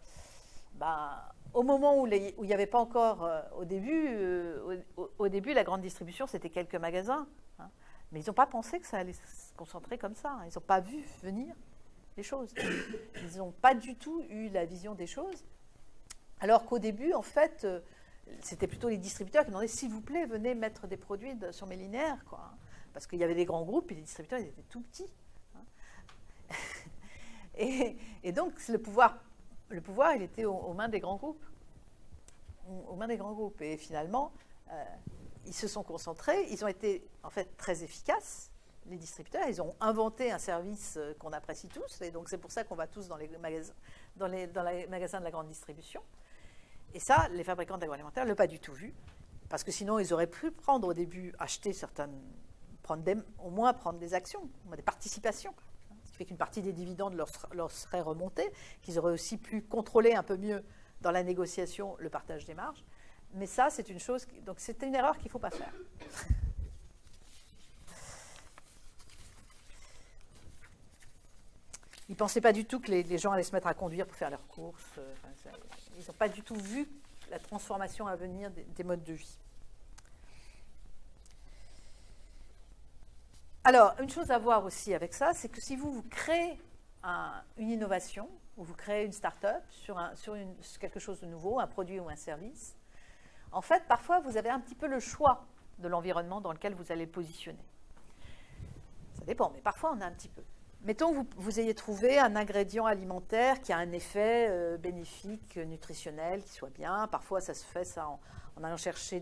au moment où il n'y avait pas encore, au début, la grande distribution, c'était quelques magasins. Mais ils n'ont pas pensé que ça allait se concentrer comme ça. Ils n'ont pas vu venir les choses. Ils n'ont pas du tout eu la vision des choses. Alors qu'au début, en fait, c'était plutôt les distributeurs qui demandaient, s'il vous plaît, venez mettre des produits sur mes linéaires, quoi. Parce qu'il y avait des grands groupes et les distributeurs, ils étaient tout petits. Et donc, le pouvoir, il était aux mains des grands groupes. Aux mains des grands groupes. Et finalement, ils se sont concentrés. Ils ont été, en fait, très efficaces, les distributeurs. Ils ont inventé un service qu'on apprécie tous. Et donc, c'est pour ça qu'on va tous dans les magasins de la grande distribution. Et ça, les fabricants d'agroalimentaire ne l'ont pas du tout vu. Parce que sinon, ils auraient pu prendre au début, acheter certaines, au moins prendre des actions, des participations. Ce qui fait qu'une partie des dividendes leur serait remontée, qu'ils auraient aussi pu contrôler un peu mieux dans la négociation le partage des marges. Mais ça, c'est une chose, donc c'est une erreur qu'il ne faut pas faire. Ils ne pensaient pas du tout que les gens allaient se mettre à conduire pour faire leurs courses. Ils n'ont pas du tout vu la transformation à venir des modes de vie. Alors, une chose à voir aussi avec ça, c'est que si vous créez une innovation, ou vous créez une start-up sur quelque chose de nouveau, un produit ou un service, en fait, parfois, vous avez un petit peu le choix de l'environnement dans lequel vous allez le positionner. Ça dépend, mais parfois, on a un petit peu. Mettons que vous ayez trouvé un ingrédient alimentaire qui a un effet bénéfique, nutritionnel, qui soit bien. Parfois, ça se fait ça en allant chercher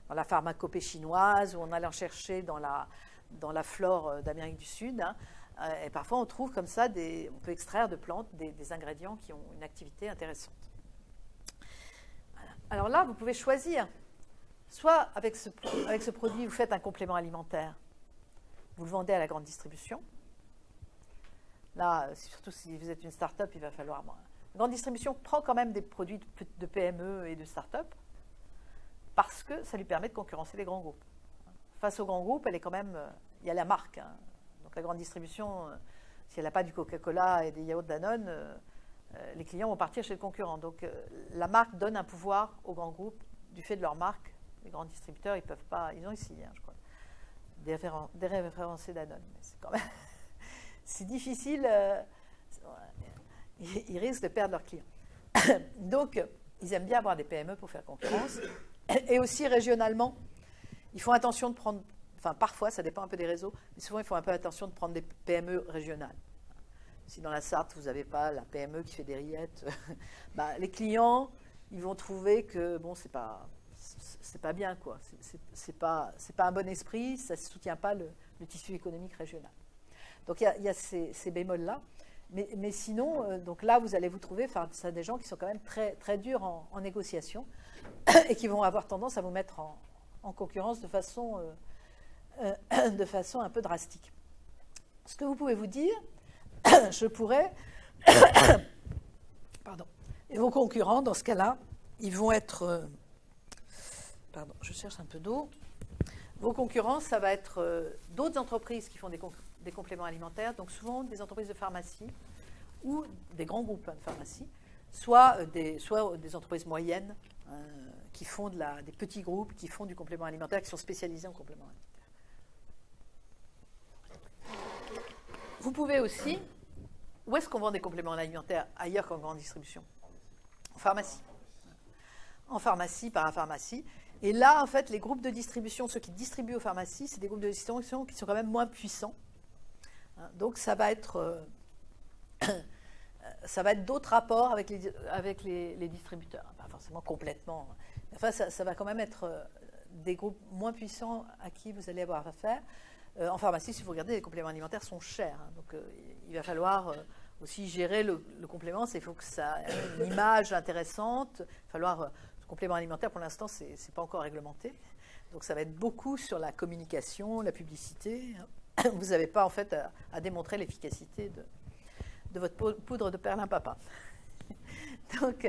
dans la pharmacopée chinoise ou en allant chercher dans la flore d'Amérique du Sud. Et parfois, on trouve comme ça, on peut extraire de plantes des ingrédients qui ont une activité intéressante. Voilà. Alors là, vous pouvez choisir. Soit avec ce produit, vous faites un complément alimentaire. Vous le vendez à la grande distribution. Là, surtout si vous êtes une start-up, il va falloir... La grande distribution prend quand même des produits de PME et de start-up parce que ça lui permet de concurrencer les grands groupes. Face aux grands groupes, elle est quand même... il y a la marque. Donc la grande distribution, si elle n'a pas du Coca-Cola et des yaourts Danone, les clients vont partir chez le concurrent. Donc la marque donne un pouvoir aux grands groupes du fait de leur marque. Les grands distributeurs, ils ne peuvent pas... Ils ont ici, je crois, déréférencer Danone. Mais c'est quand même... c'est difficile, ils risquent de perdre leurs clients. Donc, ils aiment bien avoir des PME pour faire concurrence. Et aussi, régionalement, ils font attention de prendre, enfin parfois, ça dépend un peu des réseaux, mais souvent, ils font un peu attention de prendre des PME régionales. Si dans la Sarthe, vous n'avez pas la PME qui fait des rillettes, les clients, ils vont trouver que, bon, c'est pas bien, quoi. C'est pas un bon esprit, ça ne soutient pas le tissu économique régional. Donc, il y a ces bémols-là. Mais sinon, donc là, vous allez vous trouver face à des gens qui sont quand même très, très durs en négociation et qui vont avoir tendance à vous mettre en concurrence de façon un peu drastique. Ce que vous pouvez vous dire, je pourrais... Pardon. Et vos concurrents, dans ce cas-là, ils vont être... Pardon, je cherche un peu d'eau. Vos concurrents, ça va être d'autres entreprises qui font des compléments alimentaires, donc souvent des entreprises de pharmacie ou des grands groupes de pharmacie, soit des entreprises moyennes qui font des petits groupes qui font du complément alimentaire, qui sont spécialisés en complément alimentaire. Vous pouvez aussi... Où est-ce qu'on vend des compléments alimentaires ailleurs qu'en grande distribution? En pharmacie. En pharmacie, parapharmacie. Et là, en fait, les groupes de distribution, ceux qui distribuent aux pharmacies, c'est des groupes de distribution qui sont quand même moins puissants. Donc, ça va être d'autres rapports avec les distributeurs. Pas forcément complètement. Enfin, ça va quand même être des groupes moins puissants à qui vous allez avoir affaire. En pharmacie, si vous regardez, les compléments alimentaires sont chers. Donc, il va falloir aussi gérer le complément. Il faut que ça ait une image intéressante. Il va falloir... complément alimentaire, pour l'instant, c'est pas encore réglementé. Donc ça va être beaucoup sur la communication, la publicité. Vous n'avez pas en fait à démontrer l'efficacité de votre poudre de perlimpinpin. Donc,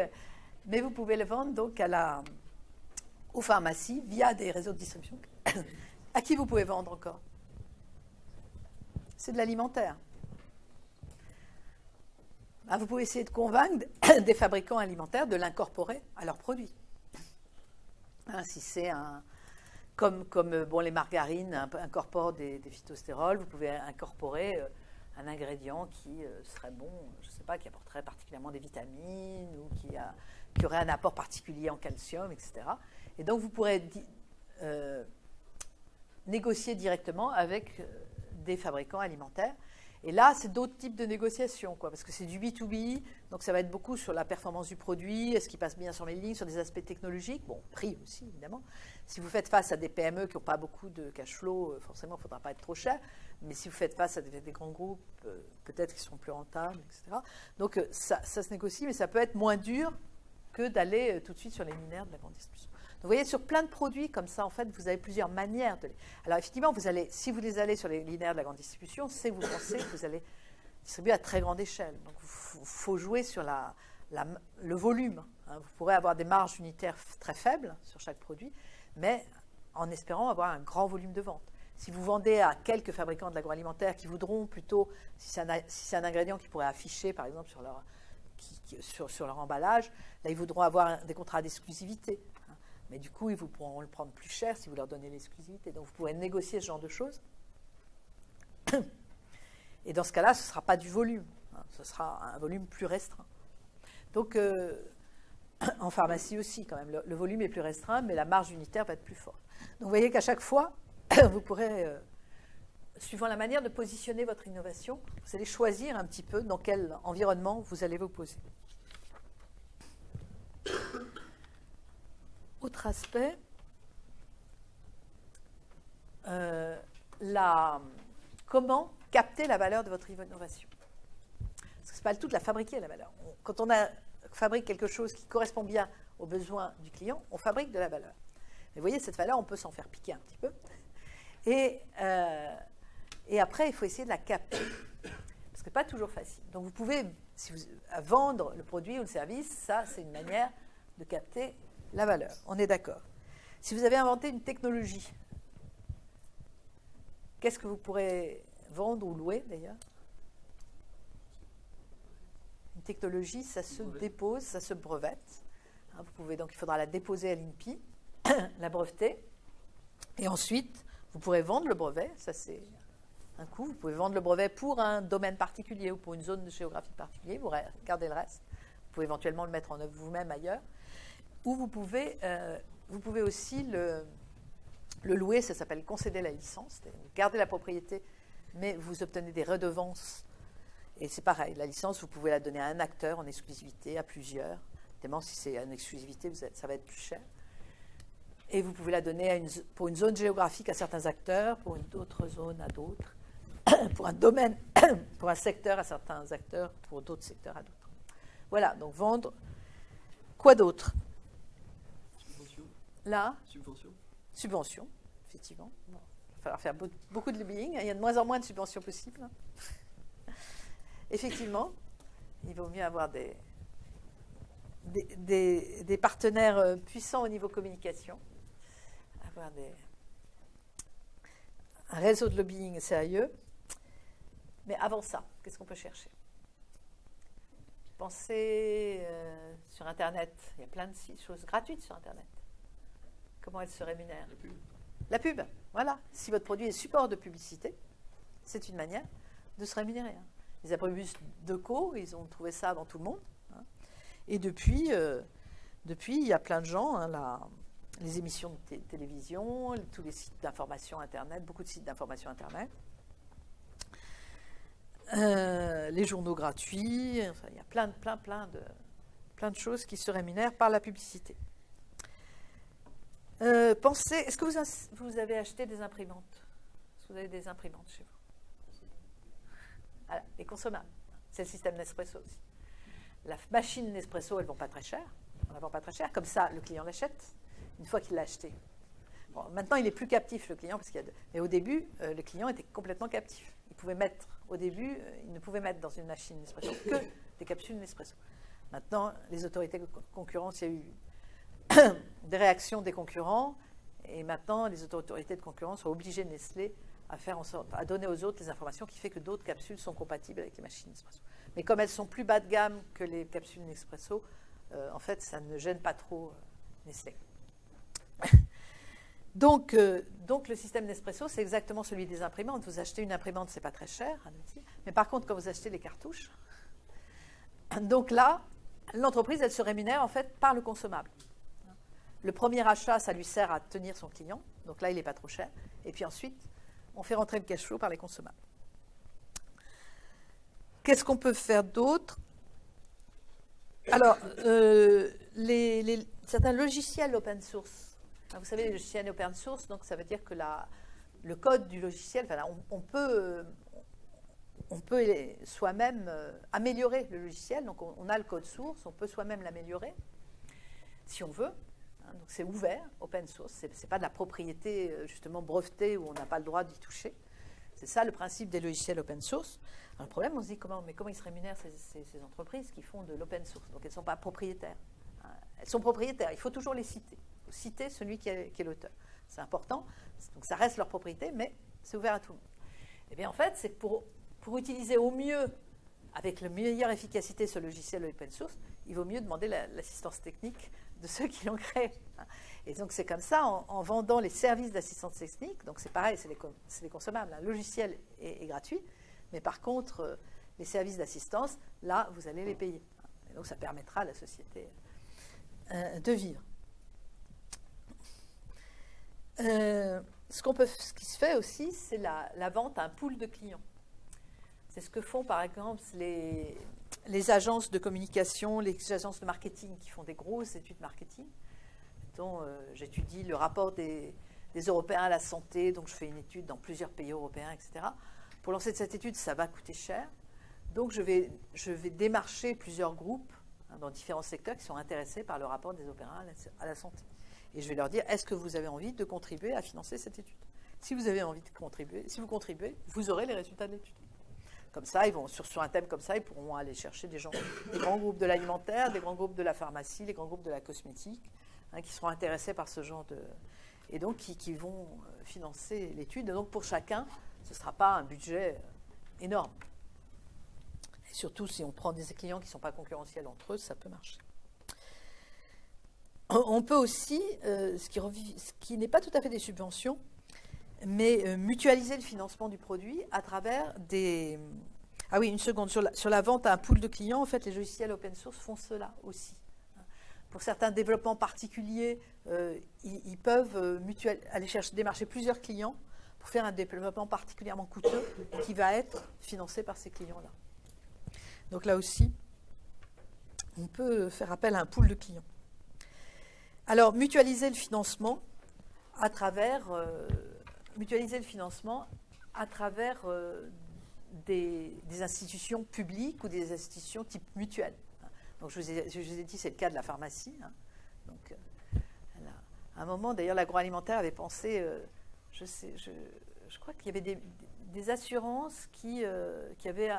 mais vous pouvez le vendre donc aux pharmacies via des réseaux de distribution. À qui vous pouvez vendre encore? C'est de l'alimentaire. Vous pouvez essayer de convaincre des fabricants alimentaires de l'incorporer à leurs produits. Si c'est comme les margarines incorporent des phytostérols, vous pouvez incorporer un ingrédient qui serait bon, je ne sais pas, qui apporterait particulièrement des vitamines ou qui aurait un apport particulier en calcium, etc. Et donc vous pourrez négocier directement avec des fabricants alimentaires. Et là, c'est d'autres types de négociations, parce que c'est du B2B, donc ça va être beaucoup sur la performance du produit, est-ce qu'il passe bien sur les lignes, sur des aspects technologiques, prix aussi, évidemment. Si vous faites face à des PME qui n'ont pas beaucoup de cash flow, forcément, il ne faudra pas être trop cher, mais si vous faites face à des grands groupes, peut-être qu'ils seront plus rentables, etc. Donc, ça se négocie, mais ça peut être moins dur que d'aller tout de suite sur les linéaires de la grande distribution. Donc, vous voyez, sur plein de produits comme ça, en fait, vous avez plusieurs manières de les... Alors, effectivement, si vous allez sur les linéaires de la grande distribution, c'est que vous pensez que vous allez distribuer à très grande échelle. Donc, il faut jouer sur le volume. Vous pourrez avoir des marges unitaires très faibles sur chaque produit, mais en espérant avoir un grand volume de vente. Si vous vendez à quelques fabricants de l'agroalimentaire qui voudront plutôt, si c'est un ingrédient qu'ils pourraient afficher, par exemple, sur leur emballage, là, ils voudront avoir des contrats d'exclusivité. Mais du coup, ils pourront le prendre plus cher si vous leur donnez l'exclusivité. Donc, vous pourrez négocier ce genre de choses. Et dans ce cas-là, ce ne sera pas du volume. Ce sera un volume plus restreint. Donc, en pharmacie aussi, quand même, le volume est plus restreint, mais la marge unitaire va être plus forte. Donc, vous voyez qu'à chaque fois, vous pourrez, suivant la manière de positionner votre innovation, vous allez choisir un petit peu dans quel environnement vous allez vous poser. Autre aspect, comment capter la valeur de votre innovation. Parce que ce n'est pas le tout de la fabriquer, la valeur. Quand on fabrique quelque chose qui correspond bien aux besoins du client, on fabrique de la valeur. Mais vous voyez, cette valeur, on peut s'en faire piquer un petit peu. Et après, il faut essayer de la capter. Parce que ce n'est pas toujours facile. Donc, vous pouvez, vendre le produit ou le service, ça, c'est une manière de capter la valeur, on est d'accord. Si vous avez inventé une technologie, qu'est-ce que vous pourrez vendre ou louer d'ailleurs? Une technologie, ça se dépose, ça se brevette. Donc il faudra la déposer à l'INPI, la breveter, et ensuite vous pourrez vendre le brevet, ça c'est un coût. Vous pouvez vendre le brevet pour un domaine particulier ou pour une zone géographique particulière, vous gardez le reste. Vous pouvez éventuellement le mettre en œuvre vous-même ailleurs. Ou vous pouvez aussi le louer, ça s'appelle concéder la licence. Vous gardez la propriété, mais vous obtenez des redevances. Et c'est pareil, la licence, vous pouvez la donner à un acteur en exclusivité, à plusieurs. Évidemment, si c'est en exclusivité, ça va être plus cher. Et vous pouvez la donner pour une zone géographique à certains acteurs, pour une autre zone à d'autres, pour un domaine, pour un secteur à certains acteurs, pour d'autres secteurs à d'autres. Voilà, donc vendre. Quoi d'autre? Là, subvention, effectivement. Il va falloir faire beaucoup de lobbying. Il y a de moins en moins de subventions possibles. Effectivement, il vaut mieux avoir des partenaires puissants au niveau communication, avoir un réseau de lobbying sérieux. Mais avant ça, qu'est-ce qu'on peut chercher? Pensez sur Internet. Il y a plein de choses gratuites sur Internet. Comment elle se rémunère? La pub, voilà. Si votre produit est support de publicité, c'est une manière de se rémunérer. Les abribus Decaux, ils ont trouvé ça avant tout le monde. Et depuis, il y a plein de gens, les émissions de télévision, tous les sites d'information Internet, beaucoup de sites d'information Internet, les journaux gratuits, enfin, il y a plein de choses qui se rémunèrent par la publicité. Pensez, est-ce que vous avez acheté des imprimantes? Est-ce que vous avez des imprimantes chez vous? Voilà, les consommables. C'est le système Nespresso aussi. La machine Nespresso, elles ne vont pas très cher. on ne la vend pas très cher. Comme ça, le client l'achète une fois qu'il l'a acheté. Bon, maintenant, il est plus captif, le client, mais au début, le client était complètement captif. Au début, il ne pouvait mettre dans une machine Nespresso que des capsules Nespresso. Maintenant, les autorités de concurrence, il y a eu des réactions des concurrents, et maintenant, les autorités de concurrence sont obligées de Nestlé à faire en sorte, à donner aux autres les informations qui fait que d'autres capsules sont compatibles avec les machines Nespresso. Mais comme elles sont plus bas de gamme que les capsules Nespresso, en fait, ça ne gêne pas trop Nestlé. Donc, le système Nespresso, c'est exactement celui des imprimantes. Vous achetez une imprimante, ce n'est pas très cher, un outil. Mais par contre, quand vous achetez les cartouches, donc là, l'entreprise, elle se rémunère en fait par le consommable. Le premier achat, ça lui sert à tenir son client. Donc là, il n'est pas trop cher. Et puis ensuite, on fait rentrer le cash flow par les consommables. Qu'est-ce qu'on peut faire d'autre? Alors, certains logiciels open source. Vous savez, les logiciels open source, donc ça veut dire que le code du logiciel, enfin, on peut soi-même améliorer le logiciel. Donc on a le code source, on peut soi-même l'améliorer si on veut. Donc c'est ouvert, open source. C'est pas de la propriété justement brevetée où on n'a pas le droit d'y toucher. C'est ça le principe des logiciels open source. Alors, le problème, on se dit comment ils se rémunèrent ces entreprises qui font de l'open source. Donc elles ne sont pas propriétaires. Elles sont propriétaires. Il faut toujours les citer. Il faut citer celui qui est l'auteur. C'est important. Donc ça reste leur propriété, mais c'est ouvert à tout le monde. Eh bien en fait, c'est pour utiliser au mieux, avec la meilleure efficacité ce logiciel open source, il vaut mieux demander l'assistance technique de ceux qui l'ont créé. Et donc c'est comme ça, en vendant les services d'assistance technique, donc c'est pareil, c'est les consommables. Le logiciel est gratuit, mais par contre, les services d'assistance, là, vous allez les payer. Et donc ça permettra à la société de vivre. Ce qui se fait aussi, c'est la vente à un pool de clients. C'est ce que font par exemple les agences de communication, les agences de marketing qui font des grosses études marketing. Dont j'étudie le rapport des Européens à la santé, donc je fais une étude dans plusieurs pays européens, etc. Pour lancer cette étude, ça va coûter cher. Donc je vais démarcher plusieurs groupes dans différents secteurs qui sont intéressés par le rapport des Européens à la santé. Et je vais leur dire, est-ce que vous avez envie de contribuer à financer cette étude? Si vous avez envie de contribuer, si vous contribuez, vous aurez les résultats de l'étude. Comme ça, ils vont sur un thème comme ça, ils pourront aller chercher des grands groupes de l'alimentaire, des grands groupes de la pharmacie, des grands groupes de la cosmétique, qui seront intéressés par ce genre de... Et donc, qui vont financer l'étude. Et donc, pour chacun, ce ne sera pas un budget énorme. Et surtout, si on prend des clients qui ne sont pas concurrentiels entre eux, ça peut marcher. On peut aussi, ce qui n'est pas tout à fait des subventions, mais mutualiser le financement du produit à travers des... Ah oui, une seconde. Sur la vente à un pool de clients, en fait, les logiciels open source font cela aussi. Pour certains développements particuliers, ils peuvent aller démarcher plusieurs clients pour faire un développement particulièrement coûteux qui va être financé par ces clients-là. Donc là aussi, on peut faire appel à un pool de clients. Alors, mutualiser le financement à travers des institutions publiques ou des institutions type mutuelle. Donc, je vous ai dit, c'est le cas de la pharmacie. Donc, à un moment, d'ailleurs, l'agroalimentaire avait pensé, je crois qu'il y avait des assurances qui avaient...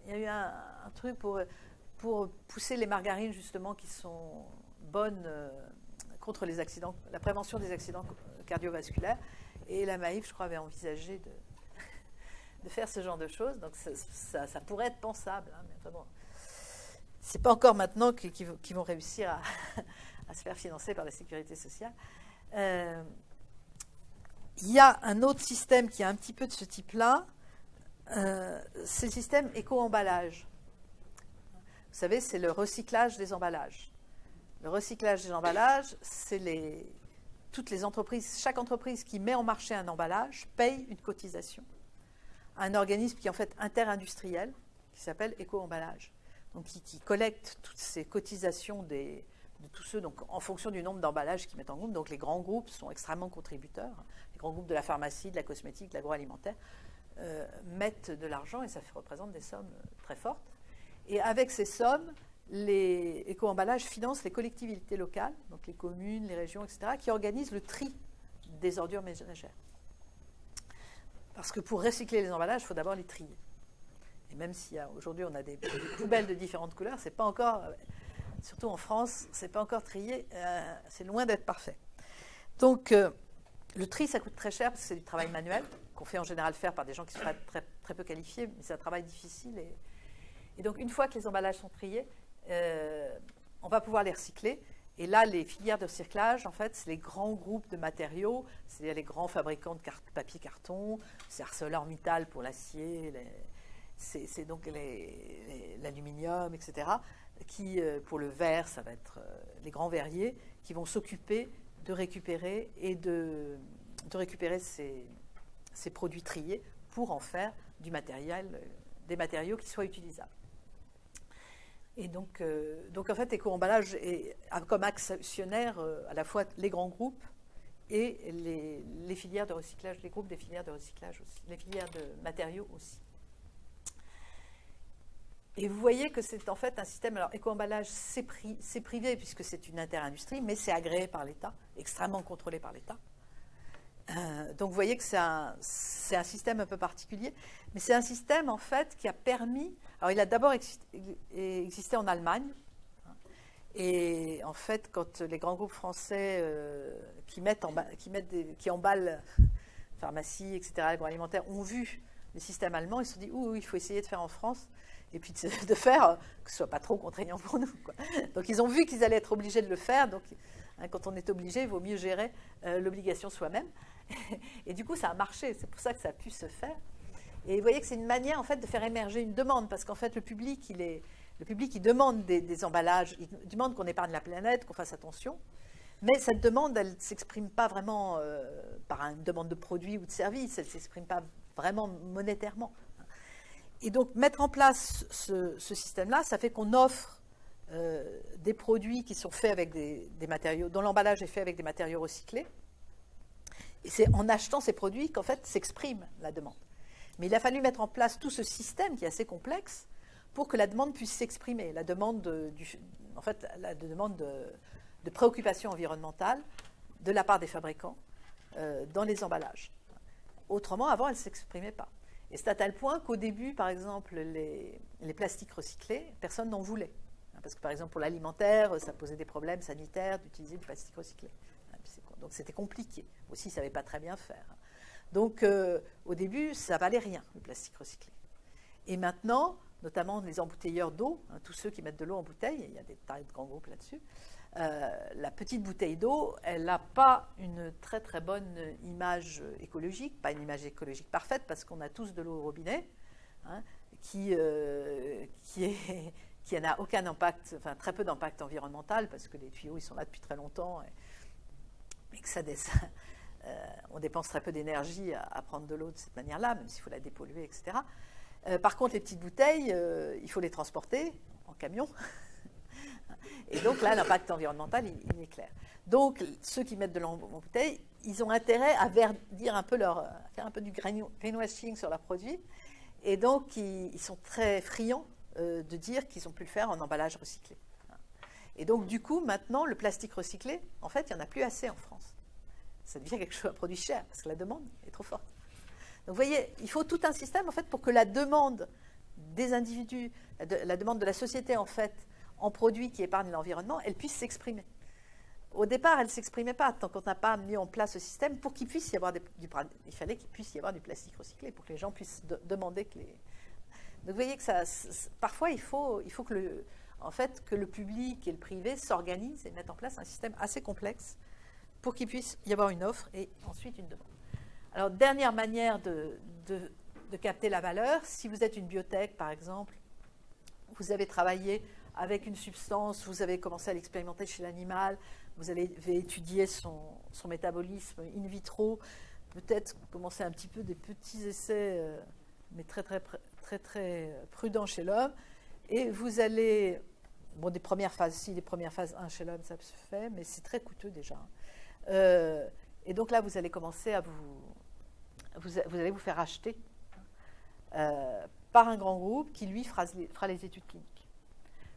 Il y a eu un truc pour pousser les margarines, justement, qui sont bonnes contre les accidents, la prévention des accidents cardiovasculaires. Et la Maïf, je crois, avait envisagé de faire ce genre de choses. Donc, ça pourrait être pensable. Mais enfin bon, c'est pas encore maintenant qu'ils vont réussir à se faire financer par la sécurité sociale. Il y a un autre système qui est un petit peu de ce type-là. C'est le système éco-emballage. Vous savez, c'est le recyclage des emballages. Le recyclage des emballages, c'est toutes les entreprises, chaque entreprise qui met en marché un emballage paye une cotisation à un organisme qui est en fait interindustriel, qui s'appelle Éco-emballage. Donc qui collecte toutes ces cotisations de tous ceux, donc en fonction du nombre d'emballages qu'ils mettent en groupe. Donc les grands groupes sont extrêmement contributeurs. Les grands groupes de la pharmacie, de la cosmétique, de l'agroalimentaire mettent de l'argent et ça représente des sommes très fortes. Et avec ces sommes, les éco-emballages financent les collectivités locales, donc les communes, les régions, etc., qui organisent le tri des ordures ménagères. Parce que pour recycler les emballages, il faut d'abord les trier. Et même si aujourd'hui on a des poubelles de différentes couleurs, c'est pas encore, surtout en France, c'est pas encore trié, c'est loin d'être parfait. Donc le tri, ça coûte très cher parce que c'est du travail manuel qu'on fait en général faire par des gens qui sont pas très peu qualifiés, mais c'est un travail difficile. Et donc une fois que les emballages sont triés, on va pouvoir les recycler. Et là, les filières de recyclage, en fait, c'est les grands groupes de matériaux, c'est les grands fabricants de papier-carton, c'est ArcelorMittal pour l'acier, c'est donc l'aluminium, etc. Qui, pour le verre, ça va être les grands verriers qui vont s'occuper de récupérer récupérer ces produits triés pour en faire des matériaux qui soient utilisables. Et donc en fait, Éco-emballage a comme actionnaire à la fois les grands groupes et les filières de recyclage, les groupes des filières de recyclage aussi, les filières de matériaux aussi. Et vous voyez que c'est en fait un système, alors Éco-emballage, c'est privé puisque c'est une interindustrie, mais c'est agréé par l'État, extrêmement contrôlé par l'État. Donc vous voyez que c'est un système un peu particulier, mais c'est un système en fait qui a permis, alors il a d'abord existé en Allemagne, et en fait quand les grands groupes français qui emballent pharmacie, etc., agroalimentaire, ont vu le système allemand, ils se sont dit il faut essayer de faire en France, et puis de faire que ce soit pas trop contraignant pour nous, quoi. Donc ils ont vu qu'ils allaient être obligés de le faire, donc quand on est obligé, il vaut mieux gérer l'obligation soi-même. Et du coup, ça a marché, c'est pour ça que ça a pu se faire. Et vous voyez que c'est une manière en fait de faire émerger une demande, parce qu'en fait le public il demande des emballages, il demande qu'on épargne la planète, qu'on fasse attention, mais cette demande, elle ne s'exprime pas vraiment par une demande de produits ou de services, elle ne s'exprime pas vraiment monétairement. Et donc mettre en place ce système-là, ça fait qu'on offre des produits qui sont faits avec des matériaux, dont l'emballage est fait avec des matériaux recyclés. Et c'est en achetant ces produits qu'en fait s'exprime la demande. Mais il a fallu mettre en place tout ce système qui est assez complexe pour que la demande puisse s'exprimer. La demande de préoccupation environnementale de la part des fabricants dans les emballages. Autrement, avant, elle ne s'exprimait pas. Et c'est à tel point qu'au début, par exemple, les plastiques recyclés, personne n'en voulait. Parce que, par exemple, pour l'alimentaire, ça posait des problèmes sanitaires d'utiliser du plastique recyclé. Donc, c'était compliqué. Aussi, ils ne savaient pas très bien faire. Donc, au début, ça valait rien, le plastique recyclé. Et maintenant, notamment les embouteilleurs d'eau, tous ceux qui mettent de l'eau en bouteille, il y a des tas de grands groupes là-dessus, la petite bouteille d'eau, elle n'a pas une très très bonne image écologique, pas une image écologique parfaite, parce qu'on a tous de l'eau au robinet, qui n'a aucun impact, enfin très peu d'impact environnemental, parce que les tuyaux ils sont là depuis très longtemps, et que on dépense très peu d'énergie à prendre de l'eau de cette manière-là, même s'il faut la dépolluer, etc. Par contre, les petites bouteilles, il faut les transporter en camion. Et donc là, l'impact environnemental, il est clair. Donc, ceux qui mettent de l'eau en bouteille, ils ont intérêt à verdir un peu faire un peu du greenwashing sur leurs produits. Et donc, ils sont très friands de dire qu'ils ont pu le faire en emballage recyclé. Et donc, du coup, maintenant, le plastique recyclé, en fait, il n'y en a plus assez en France. Ça devient quelque chose, un produit cher, parce que la demande est trop forte. Donc, vous voyez, il faut tout un système, en fait, pour que la demande des individus, la demande de la société, en fait, en produits qui épargnent l'environnement, elle puisse s'exprimer. Au départ, elle ne s'exprimait pas tant qu'on n'a pas mis en place ce système pour qu'il puisse y avoir il fallait qu'il puisse y avoir du plastique recyclé pour que les gens puissent demander que les... Donc vous voyez que parfois il faut que le public et le privé s'organisent et mettent en place un système assez complexe pour qu'il puisse y avoir une offre et ensuite une demande. Alors dernière manière de capter la valeur, si vous êtes une biotech par exemple, vous avez travaillé avec une substance, vous avez commencé à l'expérimenter chez l'animal, vous avez étudié son métabolisme in vitro, peut-être commencer un petit peu des petits essais, mais très prudents chez l'homme, et vous allez, des premières phases 1 chez l'homme, ça se fait, mais c'est très coûteux déjà. Et donc là, vous allez commencer à vous allez vous faire acheter par un grand groupe qui, lui, fera les études cliniques.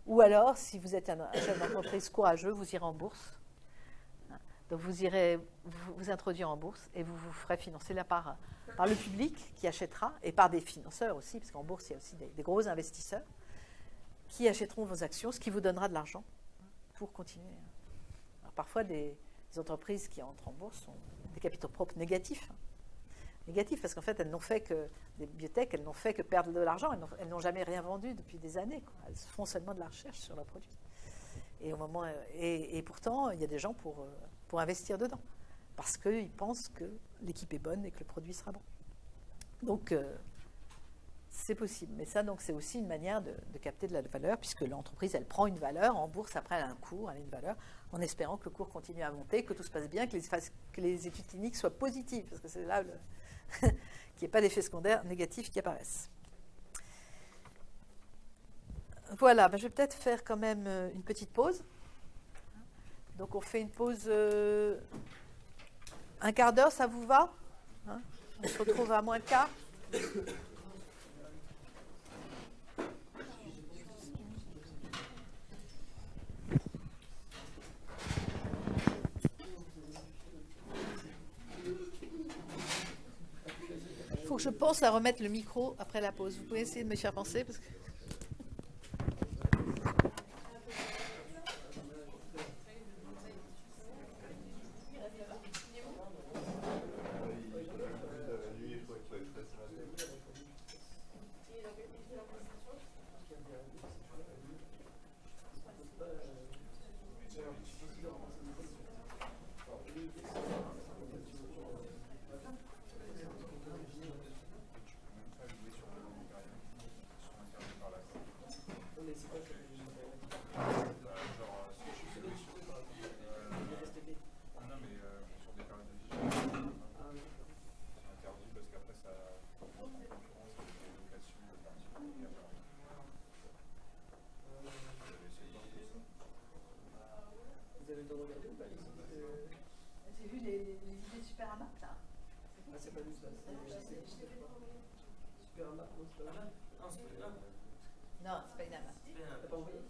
Ou alors, si vous êtes un chef d'entreprise courageux, vous irez en bourse. Donc vous irez vous introduire en bourse et vous vous ferez financer là par le public qui achètera et par des financeurs aussi, parce qu'en bourse, il y a aussi des gros investisseurs qui achèteront vos actions, ce qui vous donnera de l'argent pour continuer. Alors parfois, des entreprises qui entrent en bourse ont des capitaux propres négatifs. Négatifs parce qu'en fait, elles n'ont fait que, des biotech, elles n'ont fait que perdre de l'argent, elles n'ont jamais rien vendu depuis des années, quoi. Elles font seulement de la recherche sur leurs produits. Et pourtant, il y a des gens pour investir dedans, parce qu'ils pensent que l'équipe est bonne et que le produit sera bon. Donc, c'est possible. Mais ça, donc, c'est aussi une manière de capter de la valeur, puisque l'entreprise, elle prend une valeur. En bourse, après, elle a un cours, elle a une valeur, en espérant que le cours continue à monter, que tout se passe bien, que les études cliniques soient positives, parce que c'est là qu'il n'y ait pas d'effets secondaires négatifs qui apparaissent. Voilà, je vais peut-être faire quand même une petite pause. Donc on fait une pause un quart d'heure, ça vous va? On se retrouve à moins le quart. Il faut que je pense à remettre le micro après la pause. Vous pouvez essayer de me faire penser parce que... J'ai vu les idées de Superamap là. Ah, c'est pas nous ça, c'est Superamap, non, c'est pas là. Non, c'est pas une AMAP. T'as pas envoyé?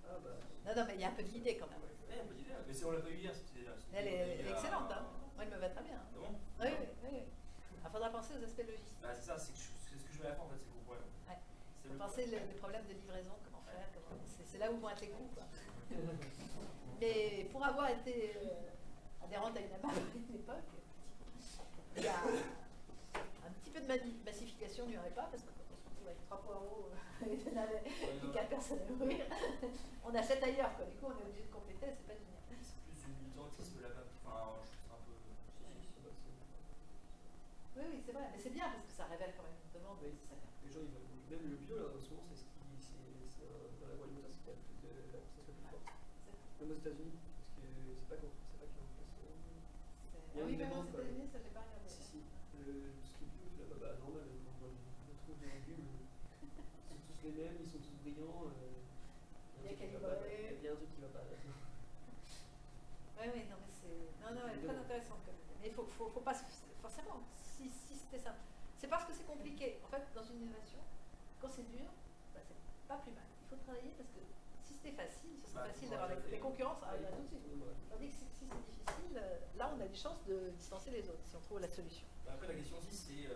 Ah bah. Non, mais il y a un peu d'idée quand même. Ouais, un peu d'idée, mais si on l'a pas eu hier, c'était déjà. Elle est excellente, hein. Moi, elle me va très bien. C'est bon? Oui. Il faudra penser aux aspects logistiques. Bah, c'est ça, c'est ce que je vais faire en fait, c'est le problème. Ouais. Il faut penser les problèmes de livraison, comment faire, c'est là où vont être les coûts, quoi. Mais pour avoir été adhérente à une AMAP à une époque, il y a un petit peu de massification, il n'y aurait pas, parce que quand on se retrouve avec 3 poireaux et 4 personnes à nourrir, on achète ailleurs, quoi. Du coup, on est obligé de compléter, c'est pas génial. C'est plus du militantisme là-bas. Enfin, je trouve ça un peu. Oui, c'est vrai, mais c'est bien parce que ça révèle quand même une demande. Oui. Les gens, ils veulent. Même le bio, là, en ce moment, c'est dans l'agroalimentaire, c'est la croissance la plus forte. Même aux États-Unis, parce que c'est pas qu'en France. Oui, même aux États-Unis, ça j'ai pas regardé. Si. Ce qui est bio, là-bas, bah, normal, on trouve des légumes, ils sont tous les mêmes, ils sont tous brillants. Il y a calibré. Il y a un truc qui va pas. Oui, non, mais c'est. Non, elle est très intéressante quand même. Mais il faut pas. Forcément, si c'était ça. C'est parce que c'est compliqué. En fait, dans une innovation, quand c'est dur, bah, c'est pas plus mal. Il faut travailler parce que si c'était facile, si c'est facile d'avoir les concurrences, ça arrivera tout de suite. Tandis que si c'est difficile, là, on a des chances de distancer les autres si on trouve la solution. Après, la question aussi, c'est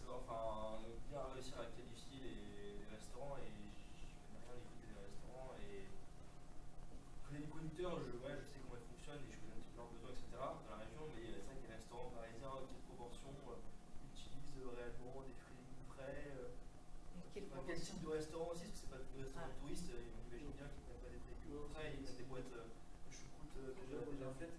enfin, bien réussir à qualifier les restaurants et je connais rien des prix des restaurants et je connais les producteurs, je sais comment ils fonctionnent et je connais un petit peu leurs besoins, etc. dans la région, mais c'est vrai que les restaurants parisiens, quelle proportion utilisent réellement des fruits frais quel type de restaurant aussi, parce que c'est pas tous les restaurants de touristes, on imagine bien qu'ils ne prennent pas des fruits frais, ils mettent des boîtes de choucroute déjà faites.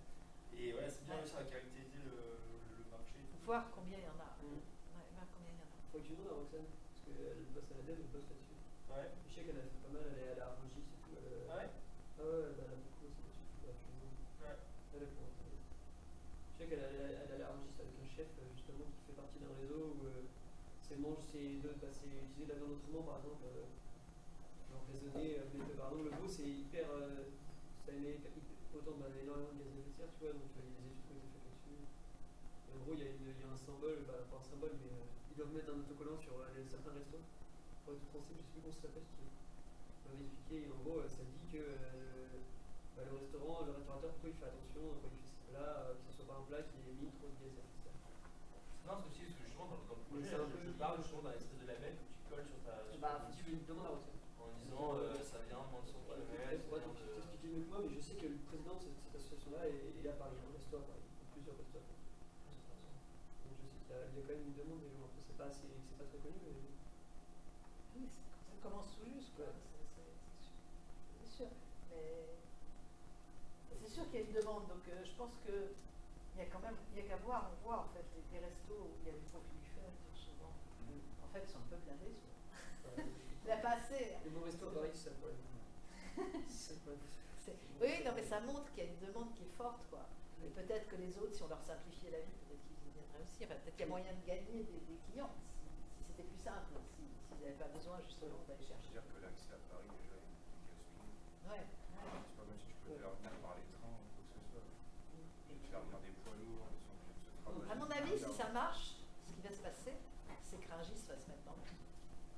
Et voilà, c'est bien réussir à caractériser le marché. Faut voir combien il y en a. Voir combien il y en a. Faut que tu demandes à Roxane, parce qu'elle bosse à l'ADEME, elle bosse là-dessus. Ouais. Je sais qu'elle a fait pas mal, elle est allée à Rungis et tout. Ah ouais? Ah ouais, elle a beaucoup bossé là-dessus. Ouais. Elle est pour. Je sais qu'elle allait à Rungis avec un chef, justement, qui fait partie d'un réseau où c'est utiliser de la viande autrement, par exemple. Genre raisonner, par exemple, le veau, c'est hyper. Ça émet autant énormément de gaz à effet de serre, tu vois, donc il y a des études qui ont été faites là-dessus. En gros, il y a un symbole, pas un symbole, mais ils doivent mettre un autocollant sur certains restos pour être français, je sais plus comment ça s'appelle ce truc. On m'avait expliqué, et en gros, ça dit que le restaurant, le restaurateur, plutôt, il fait attention quand il fait ses plats, que ce soit pas un plat qui ait mis trop de gaz à ça. Non, parce que si, parce que justement, dans le Mais projet, c'est un peu je parle justement d'un espèce de label que tu colles sur ta. Bah, faut que tu fais une demande à recette. En disant ça vient de moins de 100 Ouais, km. peut-être pour t'expliquer mieux que moi, mais je sais que le président de cette association-là est à Paris, un resto à Paris, plusieurs restos à Paris. Donc je sais qu'il y a quand même une demande, mais bon, après c'est pas très connu. Mais... Oui, ça commence tout juste, quoi. C'est sûr. Mais c'est sûr qu'il y a une demande, donc je pense que il y a quand même, il y a qu'à voir, on voit en fait les restos où il y a des profils faibles, souvent. En fait, ils sont un peu blindés, souvent. Il n'y a pas assez. Les bons restos à Paris, c'est ça le problème. C'est le problème. Oui, non, mais ça montre qu'il y a une demande qui est forte, quoi. Et peut-être que les autres, si on leur simplifiait la vie, peut-être qu'ils y viendraient aussi. Enfin, peut-être qu'il y a moyen de gagner des clients, si c'était plus simple, s'ils n'avaient pas besoin justement d'aller chercher. C'est-à-dire que l'accès à Paris déjà est gaspillé. Ouais. C'est pas comme si tu peux faire venir par les trains ou quoi que ce soit. Je vais te faire venir des poids lourds, ils sont obligés de se travailler. À mon avis, si ça marche, ce qui va se passer, c'est que Rungis va se mettre dans le coup.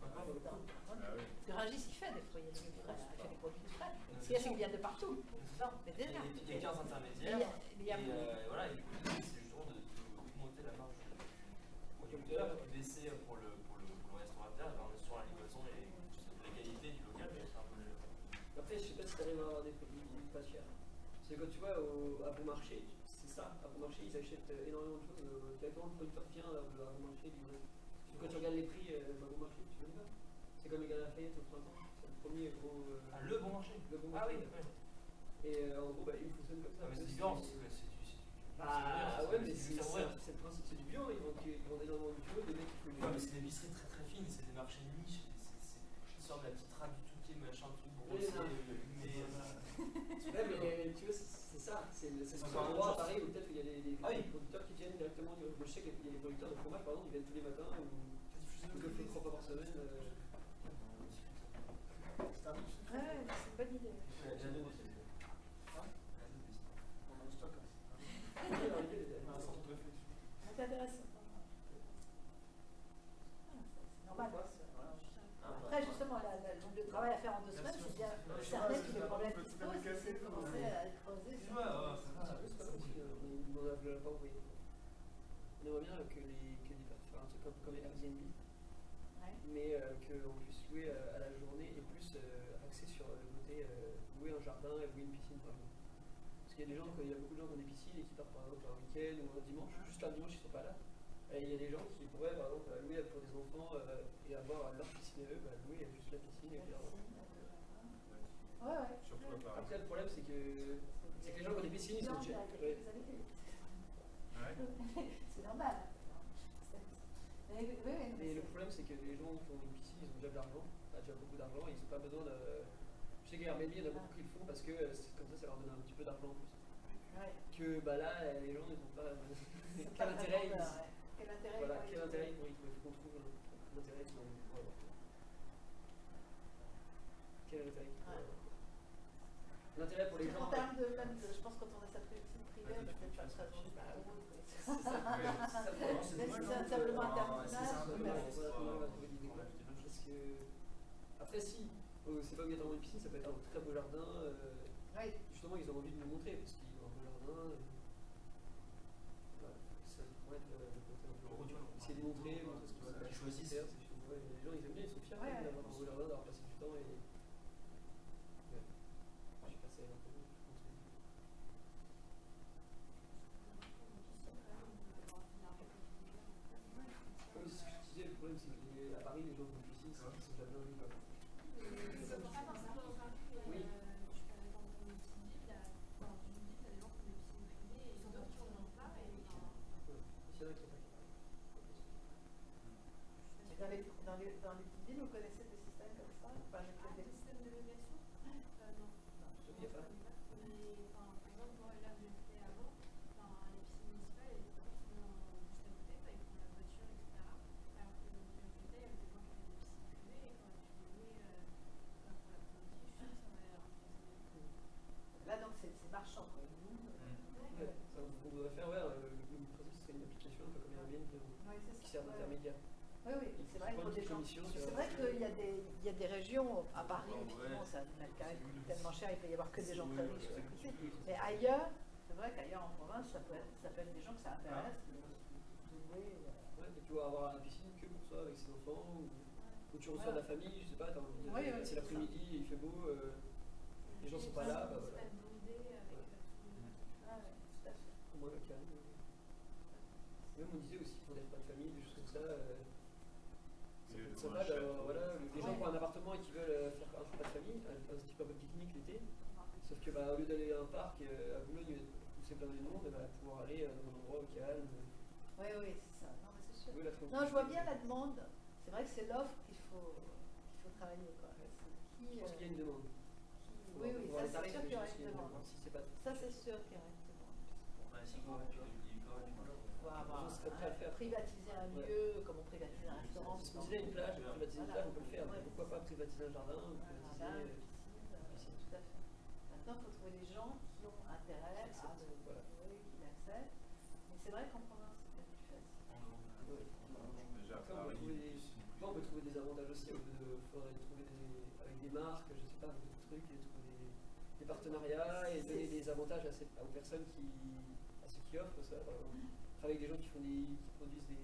Ah oui. Parce que Rungis, il fait des fruits et légumes frais, il fait des produits frais. Ce qu'il y a, c'est qu'ils viennent de partout. Non, mais déjà. Il y a 15 intermédiaires. Mais il y a- Et voilà, et du coup, l'idée, c'est justement d'augmenter la marge du producteur, et baisser pour le restaurateur, en assurant la livraison et la qualité du local. C'est un peu Après, je sais pas si tu arrives à avoir des produits pas chers. C'est quand tu vois à bon marché, c'est ça. À bon marché, ils achètent énormément de choses directement le producteur qui vient à bon marché livré. Quand tu regardes les prix à bon marché, tu connais pas. C'est comme les gars Lafayette au printemps. C'est le premier gros. le bon marché. Le bon Ah marché. oui, ouais. Et en gros, bah, il fonctionne comme ça. Mais c'est différent, parce que c'est Ah ouais, mais c'est vrai. le principe, c'est du bio. Ils vendent énormément de bio, des mecs qui font du Ouais, mais c'est des épiceries très très fines, c'est des marchés de niche, ils sortent de la petite trappe du tout machin, truc brossé, allumé. Ouais, mais tu vois, c'est ça. C'est encore un un endroit à autre Paris où peut-être il y a des Ah oui. producteurs qui viennent directement du. Je sais qu'il y a des producteurs de fromage, par exemple, ils viennent tous les matins ou ils le font 3 fois par semaine. Ouais, c'est une bonne idée. C'est intéressant. C'est normal. Après, justement, le travail à faire en 2 semaines, c'est bien cerner tous les problèmes qui se posent, c'est de commencer à creuser. C'est pas possible, on ne l'a pas envoyé. On aimerait bien que faire un truc un peu comme les Airbnb, mais qu'on puisse louer à la journée et plus axé sur le côté louer un jardin et louer une piscine par exemple. Parce qu'il y a des gens, il y a beaucoup de gens qui ont des piscines et qui partent par exemple un week-end ou un dimanche, juste un dimanche ils sont pas là. Et il y a des gens qui pourraient par exemple louer pour des enfants et avoir leur piscine à eux, louer juste la piscine et puis leur jardin. Ouais. Surtout à Paris. Après le problème c'est que les gens qui ont des piscines ils sont déjà. C'est normal. Mais le problème c'est que les gens qui ont une piscine ils ont déjà de l'argent, déjà beaucoup d'argent, ils n'ont pas besoin de. Je sais qu'Airbnb, il y en a beaucoup qui le font parce que comme ça leur donne un petit peu d'argent en plus. Que bah là les gens ils n'ont pas. Quel intérêt ils. Voilà, quel intérêt il faut qu'on trouve l'intérêt qu'ils ont pour avoir. Quel intérêt qu'ils pourraient avoir. L'intérêt pour les gens. En termes je pense que quand on a sa piscine privée, on va peut-être pas très loin. C'est ça. C'est simplement international. Parce que après si, c'est pas obligatoirement une piscine, ça peut être un très beau jardin. Justement ils ont envie de nous montrer parce qu'ils ont un beau jardin. Ça pourrait être le côté un peu. Essayer de montrer ce qu'ils choisissent. Les gens ils aiment bien, ils sont fiers d'avoir un beau jardin, d'avoir passé du temps et. Je suis passé un peu. Oui, c'est ce que je disais, le problème c'est qu'à Paris les gens qui ont une piscine, c'est qu'ils sont déjà bien vus. Oui. Dans les petites villes, vous connaissez des systèmes comme ça? Enfin, des systèmes de location? Non. Il n'y a pas. Mais par exemple, moi là où j'étais avant, les piscines municipales, elles étaient pas forcément juste à côté, ils prenaient la voiture, etc. Alors que dans le côté, il y avait des gens qui avaient des piscines privées et quand tu les louais pour l'après-midi, je suis sûre que ça va intéressant. Là, donc, c'est marchand, quoi. On devrait faire, le principe, ce serait une application un peu comme Airbnb qui sert d'intermédiaire. Oui, oui, c'est vrai que pour des gens. commission, C'est vrai qu'il y a des régions, à Paris, effectivement, ça va être tellement cher, il peut y avoir que des gens très riches. Mais ailleurs, c'est vrai qu'ailleurs en province, ça peut être des gens que ça intéresse de louer. Ouais, et tu vas avoir la piscine que pour soi avec ses enfants, ou tu reçois de la famille, je sais pas, c'est l'après-midi, il fait beau, les gens sont pas là, bah voilà. Au moins le calme. Même on disait aussi pour des repas de famille, des choses comme ça. Ça peut être sympa d'avoir, voilà, les gens qui ont un appartement et qui veulent faire un repas de famille, un type un peu pique-nique l'été. Sauf que au lieu d'aller à un parc à Boulogne où c'est plein de monde, pouvoir aller dans un endroit au calme. Oui, oui, c'est ça. Non, mais c'est sûr. Oui, Non, je vois bien la demande. C'est vrai que c'est l'offre qu'il faut travailler. Quoi. Je pense qu'il y a une demande. Oui, oui, ça c'est sûr qu'il y aura une demande. Ça c'est sûr qu'il y aura une demande. Privatiser un lieu, comme on privatise un restaurant. Si on disait une plage, privatiser une plage, on peut le faire. Mais pourquoi pas privatiser un jardin ou privatiser une piscine, tout à fait. Maintenant, il faut trouver des gens qui ont intérêt à qui l'acceptent. Mais c'est vrai qu'en province, c'est peut-être plus facile. Après, on peut trouver des avantages aussi. Il faudrait trouver avec des marques, je sais pas, des trucs, et trouver des partenariats et donner des avantages aux personnes à ceux qui offrent ça. Par exemple, travailler avec des gens qui produisent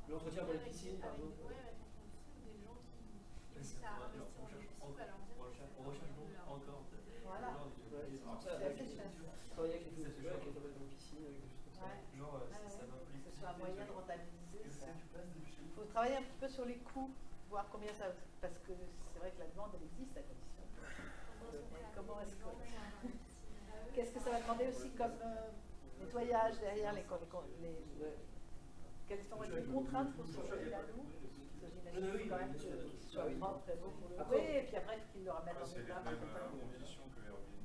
l'entretien pour les piscines, par exemple. Oui, avec l'entretien, des gens qui hésitent à investir dans les piscines, va leur dire on recherche encore. Voilà. C'est assez cher. Travailler avec les fabricants de piscines, avec des choses comme ça. Genre, ça va plus. Que ce soit un moyen de rentabiliser ça. Il faut travailler un petit peu sur les coûts, voir combien ça. Parce que c'est vrai que la demande, elle existe à condition. Comment est-ce que. Qu'est-ce que ça va demander aussi comme nettoyage derrière quelles sont les contraintes pour se loger à nous? J'imagine qu'il faut quand même qu'il soit propre et beau pour le louer, et puis après qu'il le remette en état par contre.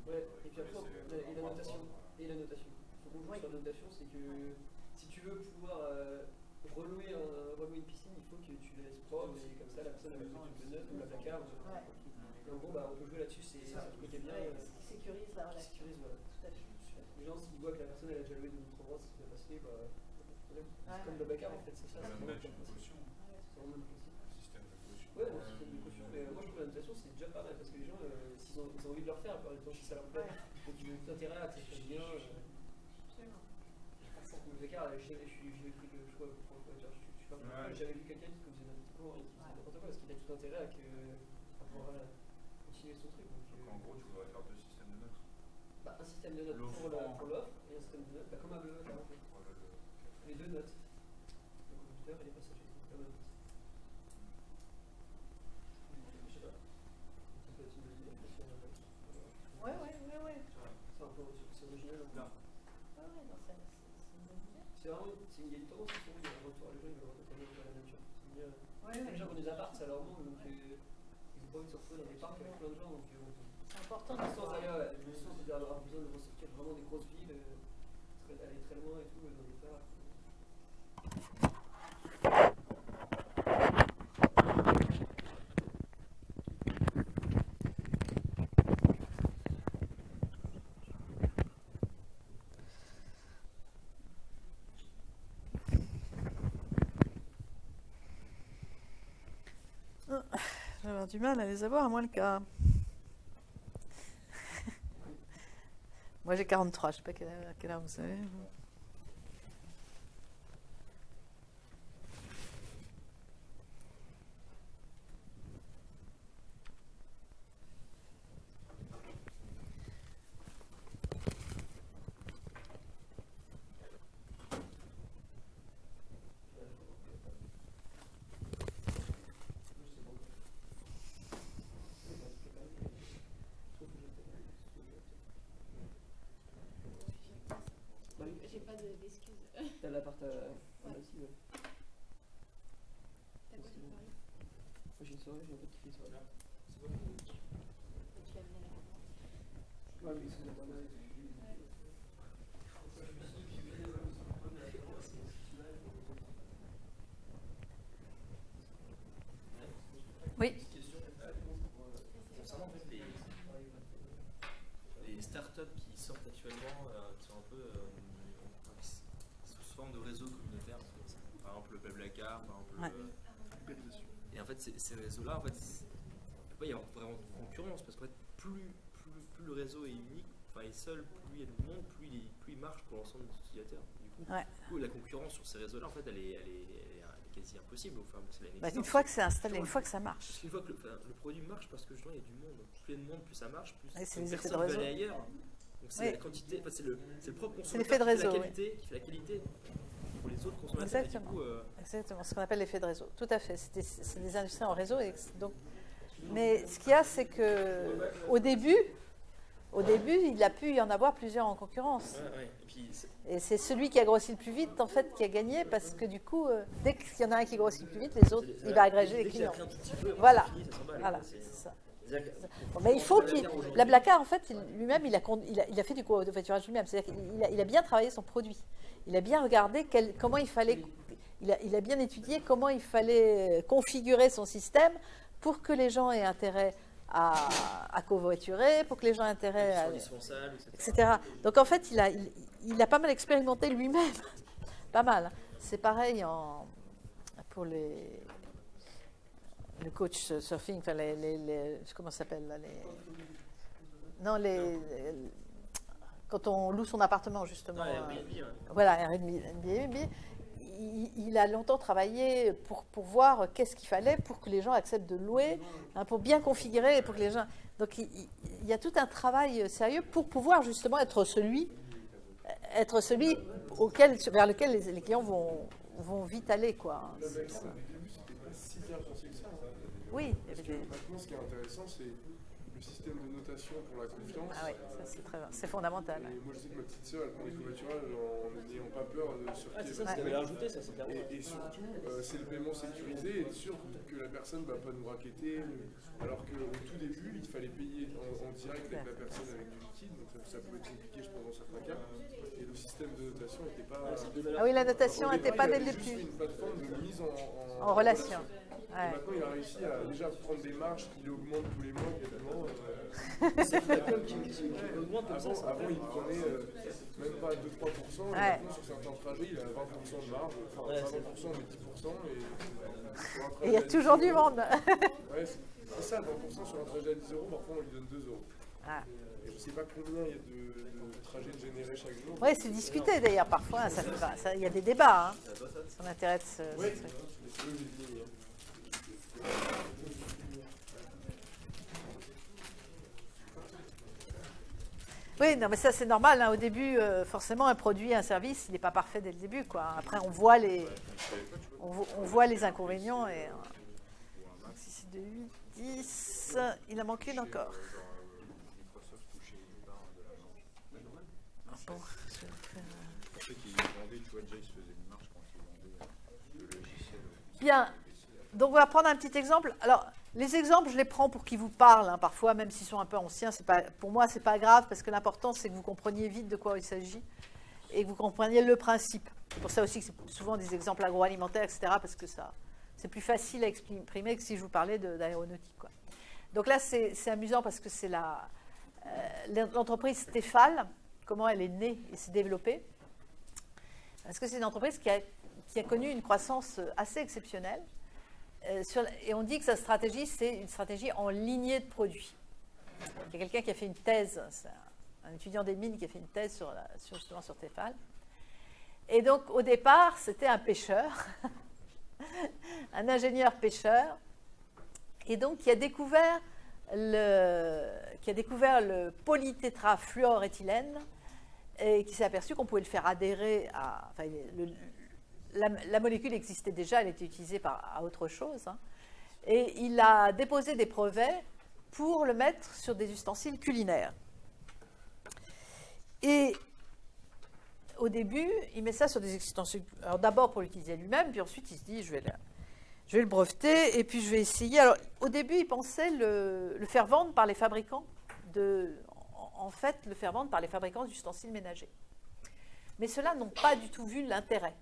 Ouais, et puis après, la notation. Il faut qu'on joue sur la notation, c'est que si tu veux pouvoir relouer une piscine, il faut que tu la laisses propre, et comme ça la personne a besoin d'une neuf ou la placard. Et en gros, on peut jouer là-dessus, c'est ça qui est bien. Ce qui sécurise la relation. Tout à fait. Les gens, s'ils voient que la personne elle a déjà loué de notre endroit, c'est bien passé, c'est comme le bacar en fait, c'est ça. C'est mettre une caution. C'est vraiment le principe. Un système de caution. Ouais, un système de caution, mais moi je trouve la notation c'est déjà pas mal parce que les gens, s'ils ont envie de le refaire, par exemple, si ça leur plaît, donc ils ont tout intérêt à que ça se fasse bien. Le bacar, j'avais pris le choix pour j'avais vu quelqu'un qui faisait n'importe quoi parce qu'il a tout intérêt à pouvoir continuer son truc. Donc en gros, tu voudrais faire deux systèmes de notes. Un système de notes pour l'offre et un système de notes comme un bleu en fait. Les deux notes. Le conducteur et les passagers. Comme un note. Je sais pas. Ça peut être une application. Ouais. C'est un peu original. Ouais, non, c'est une bonne idée. C'est vraiment il y a une tendance qui il y a un retour, les gens ils veulent retourner dans la nature. Ouais. Les gens qui ont des apparts, ça leur manque, donc ils n'ont pas envie de se retrouver dans des parcs avec plein de gens. C'est important le sens d'avoir besoin de ressortir vraiment des grosses villes, aller très loin et tout, dans des parcs. J'ai avoir du mal à les avoir, à moins le cas. Moi j'ai 43, je sais pas quelle heure vous avez. J'ai pas d'excuses. T'as l'appart aussi, ouais. T'as quoi pour Paris? Moi j'ai une soirée, j'ai un peu de kiffé soirée. Tu vas venir avec moi? Ouais, mais ils sont pas mal. Oui. Concernant en fait les startups qui sortent actuellement, qui sont un peu sous forme de réseau communautaire, par exemple le Blablacar Leclerc, par exemple. Ouais. Et en fait, ces réseaux-là, en fait, il ne peut pas y avoir vraiment de concurrence parce qu'en fait, plus le réseau est unique, enfin est seul, plus il y a de monde, plus il marche pour l'ensemble des utilisateurs. Du coup, la concurrence sur ces réseaux-là, en fait, elle est quasi impossible. Enfin, une fois que c'est installé, une fois que ça marche. Parce qu'une fois que le produit marche, parce que justement il y a du monde, plus il y a de monde, plus ça marche, plus c'est les effets de personne réseau. veut aller ailleurs. Donc c'est la quantité, enfin, c'est le propre consommateur l'effet de réseau, qui fait la qualité pour les autres consommateurs. Exactement. Et du coup, Exactement, ce qu'on appelle l'effet de réseau. Tout à fait. C'est des industries en réseau. Donc, mais ce qu'il y a, c'est qu'au début, il a pu y en avoir plusieurs en concurrence. Ouais. Et c'est celui qui a grossi le plus vite, en fait, qui a gagné, parce que du coup, dès qu'il y en a un qui grossit le plus vite, les autres, il va agréger les clients. Voilà, c'est ça. Bon, mais il faut qu'il... Blablacar, en fait, lui-même, il a fait du covoiturage lui-même. C'est-à-dire qu'il a bien travaillé son produit. Il a bien regardé comment il fallait... Il a bien étudié comment il fallait configurer son système pour que les gens aient intérêt à covoiturer, pour que les gens aient intérêt à... etc. Donc, en fait, il a pas mal expérimenté lui-même. Pas mal. C'est pareil pour le coach surfing, enfin comment ça s'appelle là, quand on loue son appartement justement. Voilà, Airbnb. Il a longtemps travaillé pour voir qu'est-ce qu'il fallait pour que les gens acceptent de louer, pour bien configurer, pour que les gens. Donc il y a tout un travail sérieux pour pouvoir justement être celui vers lequel les clients vont vite aller, quoi. Si bien pensé que ça. Oui. Parce que maintenant, ce qui est intéressant, c'est le système de notation pour la confiance. Ah oui, ça c'est fondamental. Et moi, je sais que ma petite sœur, elle prend les covoiturages en n'ayant pas peur de surfer. C'est ça, ce qu'elle avait rajouté, ça, c'est permis. Et surtout, c'est le paiement sécurisé et sûr que la personne ne va pas nous raqueter. Alors qu'au tout début, il fallait payer en direct avec la personne avec du liquide, donc ça pouvait être compliqué, je pense, dans certains cas. Et le système de notation n'était pas. Ah oui, la notation n'était pas dès le début. C'était une plateforme de mise en relation. Ouais. Maintenant, il a réussi à déjà prendre des marges qu'il augmente tous les mois quasiment. C'est Apple qui augmente comme ça. Avant, il prenait même pas 2-3%. Et maintenant, sur certains trajets, il a 20% de marge. Enfin, pas 20%, mais 10%. Et il y a toujours du monde. Ouais, c'est ça, 20% sur un trajet à 10 €, parfois on lui donne 2 €. Ah. Et je ne sais pas combien il y a de trajets de générés chaque jour. Oui, c'est discuté d'ailleurs parfois. Il y a des débats sur l'intérêt de ce truc. Oui, non, mais ça c'est normal. Au début, forcément, un produit, un service, il n'est pas parfait dès le début, quoi. Après, on voit les inconvénients. Et 6, 2, 8, 10. Il a manqué une encore. Bon, je vais faire... Pour ceux qui vendaient, tu vois, déjà, ils se faisaient une marge quand ils vendaient le logiciel. Bien. Donc, on va prendre un petit exemple. Alors, les exemples, je les prends pour qu'ils vous parlent, parfois, même s'ils sont un peu anciens. Pour moi, ce n'est pas grave, parce que l'important, c'est que vous compreniez vite de quoi il s'agit et que vous compreniez le principe. C'est pour ça aussi que c'est souvent des exemples agroalimentaires, etc., parce que c'est plus facile à exprimer que si je vous parlais d'aéronautique, quoi. Donc là, c'est amusant parce que c'est l'entreprise Tefal, comment elle est née et s'est développée. Parce que c'est une entreprise qui a connu une croissance assez exceptionnelle. Et on dit que sa stratégie, c'est une stratégie en lignée de produits. Il y a quelqu'un qui a fait une thèse, un étudiant des mines qui a fait une thèse justement sur Tefal. Et donc, au départ, c'était un pêcheur, un ingénieur pêcheur, et donc qui a découvert le polytétrafluoréthylène et qui s'est aperçu qu'on pouvait le faire adhérer à... Enfin, la molécule existait déjà, elle était utilisée à autre chose. Et il a déposé des brevets pour le mettre sur des ustensiles culinaires. Et au début, il met ça sur des ustensiles... Alors d'abord pour l'utiliser lui-même, puis ensuite il se dit, je vais le breveter, et puis je vais essayer... Alors au début, il pensait le faire vendre par les fabricants le faire vendre par les fabricants d'ustensiles ménagers. Mais ceux-là n'ont pas du tout vu l'intérêt.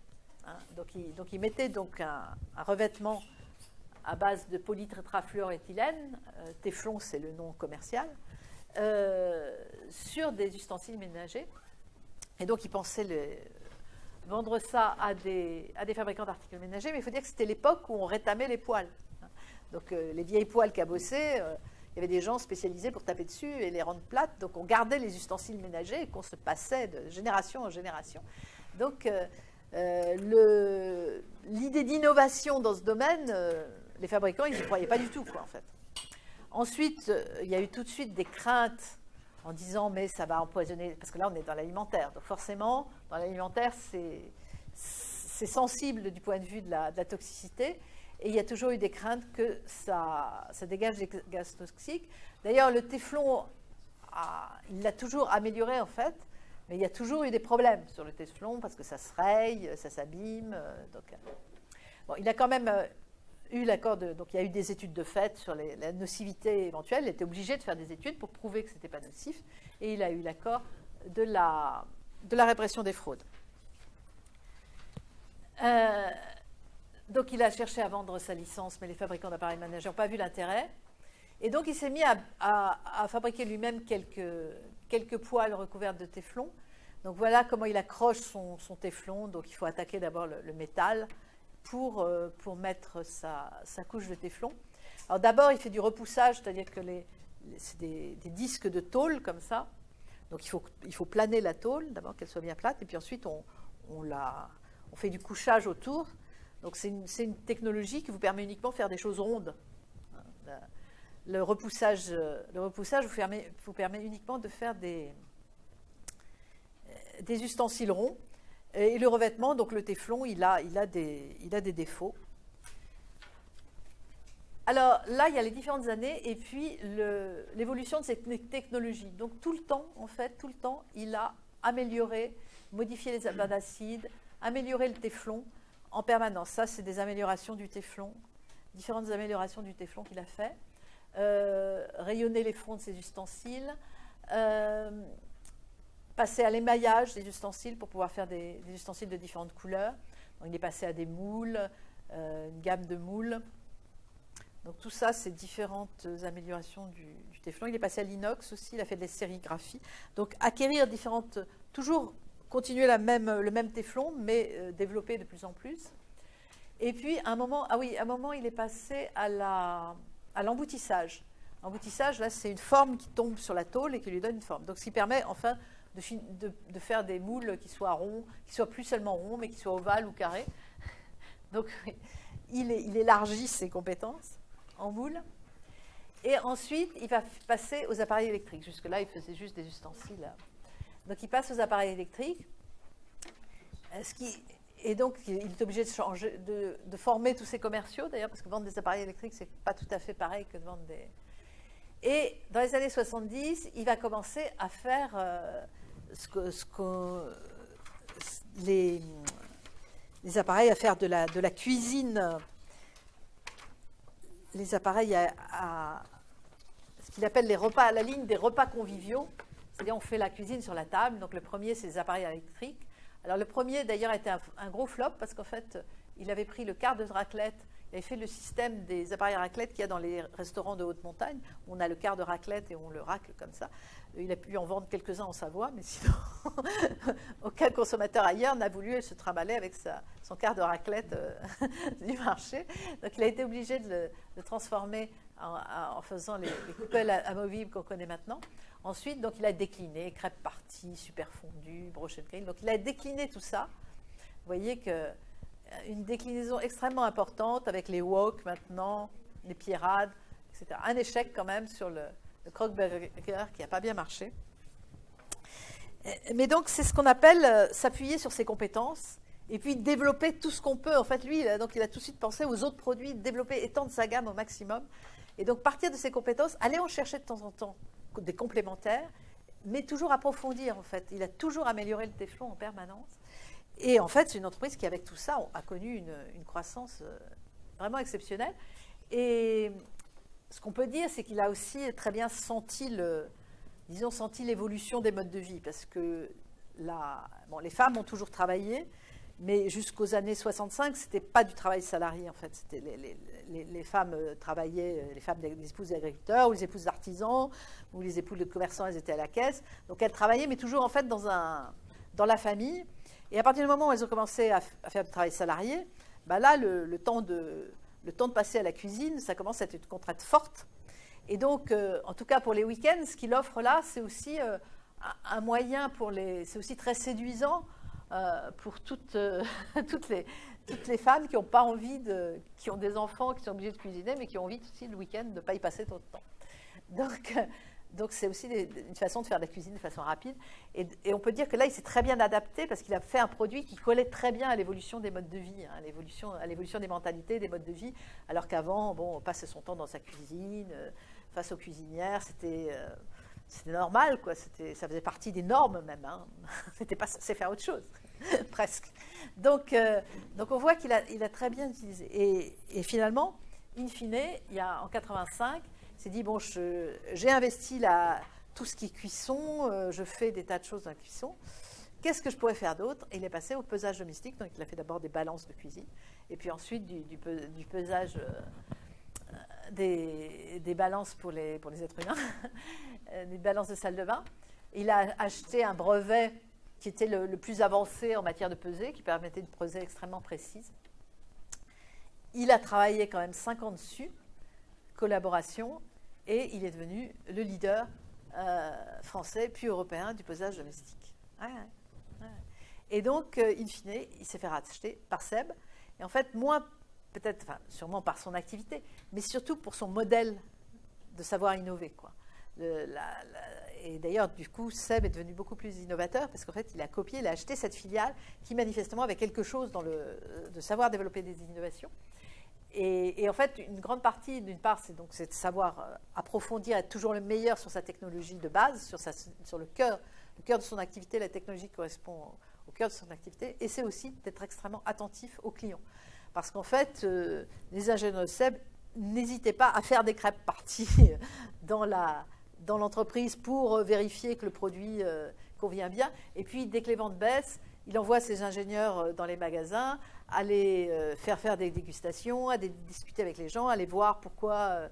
Donc il mettait donc un revêtement à base de polytétrafluoréthylène, Teflon c'est le nom commercial, sur des ustensiles ménagers. Et donc il pensait vendre ça à des fabricants d'articles ménagers, mais il faut dire que c'était l'époque où on rétamait les poêles. Donc les vieilles poêles cabossées, il y avait des gens spécialisés pour taper dessus et les rendre plates, donc on gardait les ustensiles ménagers et qu'on se passait de génération en génération. Donc l'idée d'innovation dans ce domaine, les fabricants, ils n'y croyaient pas du tout, quoi, en fait. Ensuite, il y a eu tout de suite des craintes en disant mais ça va empoisonner, parce que là on est dans l'alimentaire, donc forcément dans l'alimentaire c'est sensible du point de vue de la toxicité, et il y a toujours eu des craintes que ça dégage des gaz toxiques. D'ailleurs le téflon, il l'a toujours amélioré en fait, mais il y a toujours eu des problèmes sur le téflon parce que ça se raye, ça s'abîme, bon, il a quand même eu l'accord donc il y a eu des études de fait sur la nocivité éventuelle, il était obligé de faire des études pour prouver que ce n'était pas nocif, et il a eu l'accord de la répression des fraudes. Donc il a cherché à vendre sa licence, mais les fabricants d'appareils ménagers n'ont pas vu l'intérêt, et donc il s'est mis à fabriquer lui-même quelques poêles recouvertes de téflon. Donc voilà comment il accroche son téflon, donc il faut attaquer d'abord le métal, pour mettre sa couche de téflon. Alors d'abord, il fait du repoussage, c'est-à-dire que c'est des disques de tôle comme ça. Donc il faut planer la tôle, d'abord qu'elle soit bien plate, et puis ensuite on fait du couchage autour. Donc c'est une technologie qui vous permet uniquement de faire des choses rondes. Le repoussage vous permet uniquement de faire des ustensiles ronds. Et le revêtement, donc le téflon, il a des défauts. Alors là, il y a les différentes années et puis l'évolution de cette technologie. Donc tout le temps, il a amélioré, modifié les abats d'acide, amélioré le téflon en permanence. Ça, c'est des améliorations du téflon, différentes améliorations du téflon qu'il a fait. Rayonner les fronts de ses ustensiles, passer à l'émaillage des ustensiles pour pouvoir faire des ustensiles de différentes couleurs. Donc, il est passé à des moules, une gamme de moules. Donc tout ça, c'est différentes améliorations du téflon. Il est passé à l'inox aussi, il a fait des sérigraphies. Donc acquérir toujours continuer le même téflon, mais développer de plus en plus. Et puis à un moment, il est passé à l'emboutissage. L'emboutissage, là, c'est une forme qui tombe sur la tôle et qui lui donne une forme. Donc ce qui permet enfin de faire des moules qui soient ronds, qui soient plus seulement ronds, mais qui soient ovales ou carrés. Donc il élargit ses compétences en moule. Et ensuite, il va passer aux appareils électriques. Jusque-là, il faisait juste des ustensiles. Donc il passe aux appareils électriques. Et donc, il est obligé de former tous ses commerciaux, d'ailleurs, parce que vendre des appareils électriques, c'est pas tout à fait pareil que de vendre des... Et dans les années 70, il va commencer à faire les appareils, à faire de la cuisine, les appareils ce qu'il appelle les repas, la ligne des repas conviviaux, c'est-à-dire on fait la cuisine sur la table. Donc le premier, c'est les appareils électriques. Alors le premier, d'ailleurs, était un gros flop parce qu'en fait, il avait pris le quart de raclette. Il avait fait le système des appareils à raclette qu'il y a dans les restaurants de haute montagne. On a le quart de raclette et on le racle comme ça. Il a pu en vendre quelques-uns en Savoie, mais sinon, aucun consommateur ailleurs n'a voulu se trimballer avec son quart de raclette du marché. Donc il a été obligé de le transformer en faisant les coupelles amovibles qu'on connaît maintenant. Ensuite, donc, il a décliné crêpes parties, super fondues, brochettes grill. Donc il a décliné tout ça. Vous voyez une déclinaison extrêmement importante avec les wok maintenant, les pierrades, etc. Un échec quand même sur le croque-burger qui n'a pas bien marché. Mais donc c'est ce qu'on appelle s'appuyer sur ses compétences et puis développer tout ce qu'on peut. En fait, lui, il a tout de suite pensé aux autres produits, développer, étendre sa gamme au maximum. Et donc partir de ses compétences, aller en chercher de temps en temps des complémentaires, mais toujours approfondir en fait. Il a toujours amélioré le téflon en permanence. Et en fait, c'est une entreprise qui, avec tout ça, a connu une croissance vraiment exceptionnelle. Et ce qu'on peut dire, c'est qu'il a aussi très bien senti l'évolution des modes de vie, parce que les femmes ont toujours travaillé, mais jusqu'aux années 65, c'était pas du travail salarié en fait. C'était les femmes travaillaient, les épouses d'agriculteurs ou les épouses d'artisans ou les épouses de commerçants, elles étaient à la caisse. Donc elles travaillaient, mais toujours en fait dans la famille. Et à partir du moment où elles ont commencé à faire du travail salarié, bah là, le temps de passer à la cuisine, ça commence à être une contrainte forte. Et donc, en tout cas pour les week-ends, ce qu'il offre là, c'est aussi un moyen c'est aussi très séduisant pour toutes les femmes qui n'ont pas envie qui ont des enfants, qui sont obligées de cuisiner, mais qui ont envie aussi le week-end de ne pas y passer trop de temps. Donc c'est aussi une façon de faire de la cuisine de façon rapide. Et on peut dire que là, il s'est très bien adapté parce qu'il a fait un produit qui collait très bien à l'évolution des modes de vie, à l'évolution des mentalités, des modes de vie, alors qu'avant, on passait son temps dans sa cuisine, face aux cuisinières, c'était normal, quoi. Ça faisait partie des normes même. Hein. C'était pas c'est faire autre chose, presque. Donc on voit qu'il a très bien utilisé. Et finalement, in fine, en 85, il s'est dit, bon, j'ai investi tout ce qui est cuisson, je fais des tas de choses dans la cuisson. Qu'est-ce que je pourrais faire d'autre? Et il est passé au pesage domestique. Donc il a fait d'abord des balances de cuisine, et puis ensuite du pesage des balances pour les êtres humains, des balances de salle de bain. Il a acheté un brevet qui était le plus avancé en matière de pesée, qui permettait une pesée extrêmement précise. Il a travaillé quand même 5 ans dessus, collaboration, et il est devenu le leader français puis européen du pesage domestique. Et donc, in fine, il s'est fait racheter par Seb. Et en fait, sûrement par son activité, mais surtout pour son modèle de savoir innover, quoi. Et d'ailleurs, du coup, Seb est devenu beaucoup plus innovateur parce qu'en fait, il a acheté cette filiale qui manifestement avait quelque chose de savoir développer des innovations. Et en fait, une grande partie, d'une part, c'est de savoir approfondir, être toujours le meilleur sur sa technologie de base, sur le cœur de son activité. La technologie correspond au cœur de son activité. Et c'est aussi d'être extrêmement attentif aux clients. Parce qu'en fait, les ingénieurs de Seb n'hésitaient pas à faire des crêpes parties dans l'entreprise pour vérifier que le produit convient bien. Et puis, dès que les ventes baissent, il envoie ses ingénieurs dans les magasins, aller faire des dégustations, à discuter avec les gens, aller voir pourquoi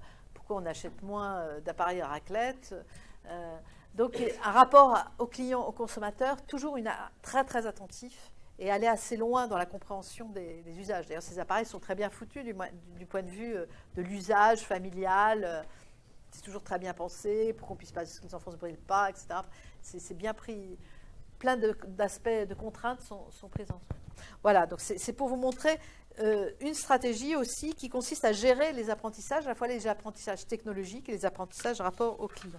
on achète moins d'appareils à raclette. Donc, un rapport au client, au consommateur, toujours très, très attentif et aller assez loin dans la compréhension des usages. D'ailleurs, ces appareils sont très bien foutus du point de vue de l'usage familial. C'est toujours très bien pensé pour qu'on puisse pas, que les enfants ne se brûlent pas, etc. C'est bien pris. Plein d'aspects, de contraintes sont présents. Voilà, donc c'est pour vous montrer une stratégie aussi qui consiste à gérer les apprentissages, à la fois les apprentissages technologiques et les apprentissages rapport aux clients.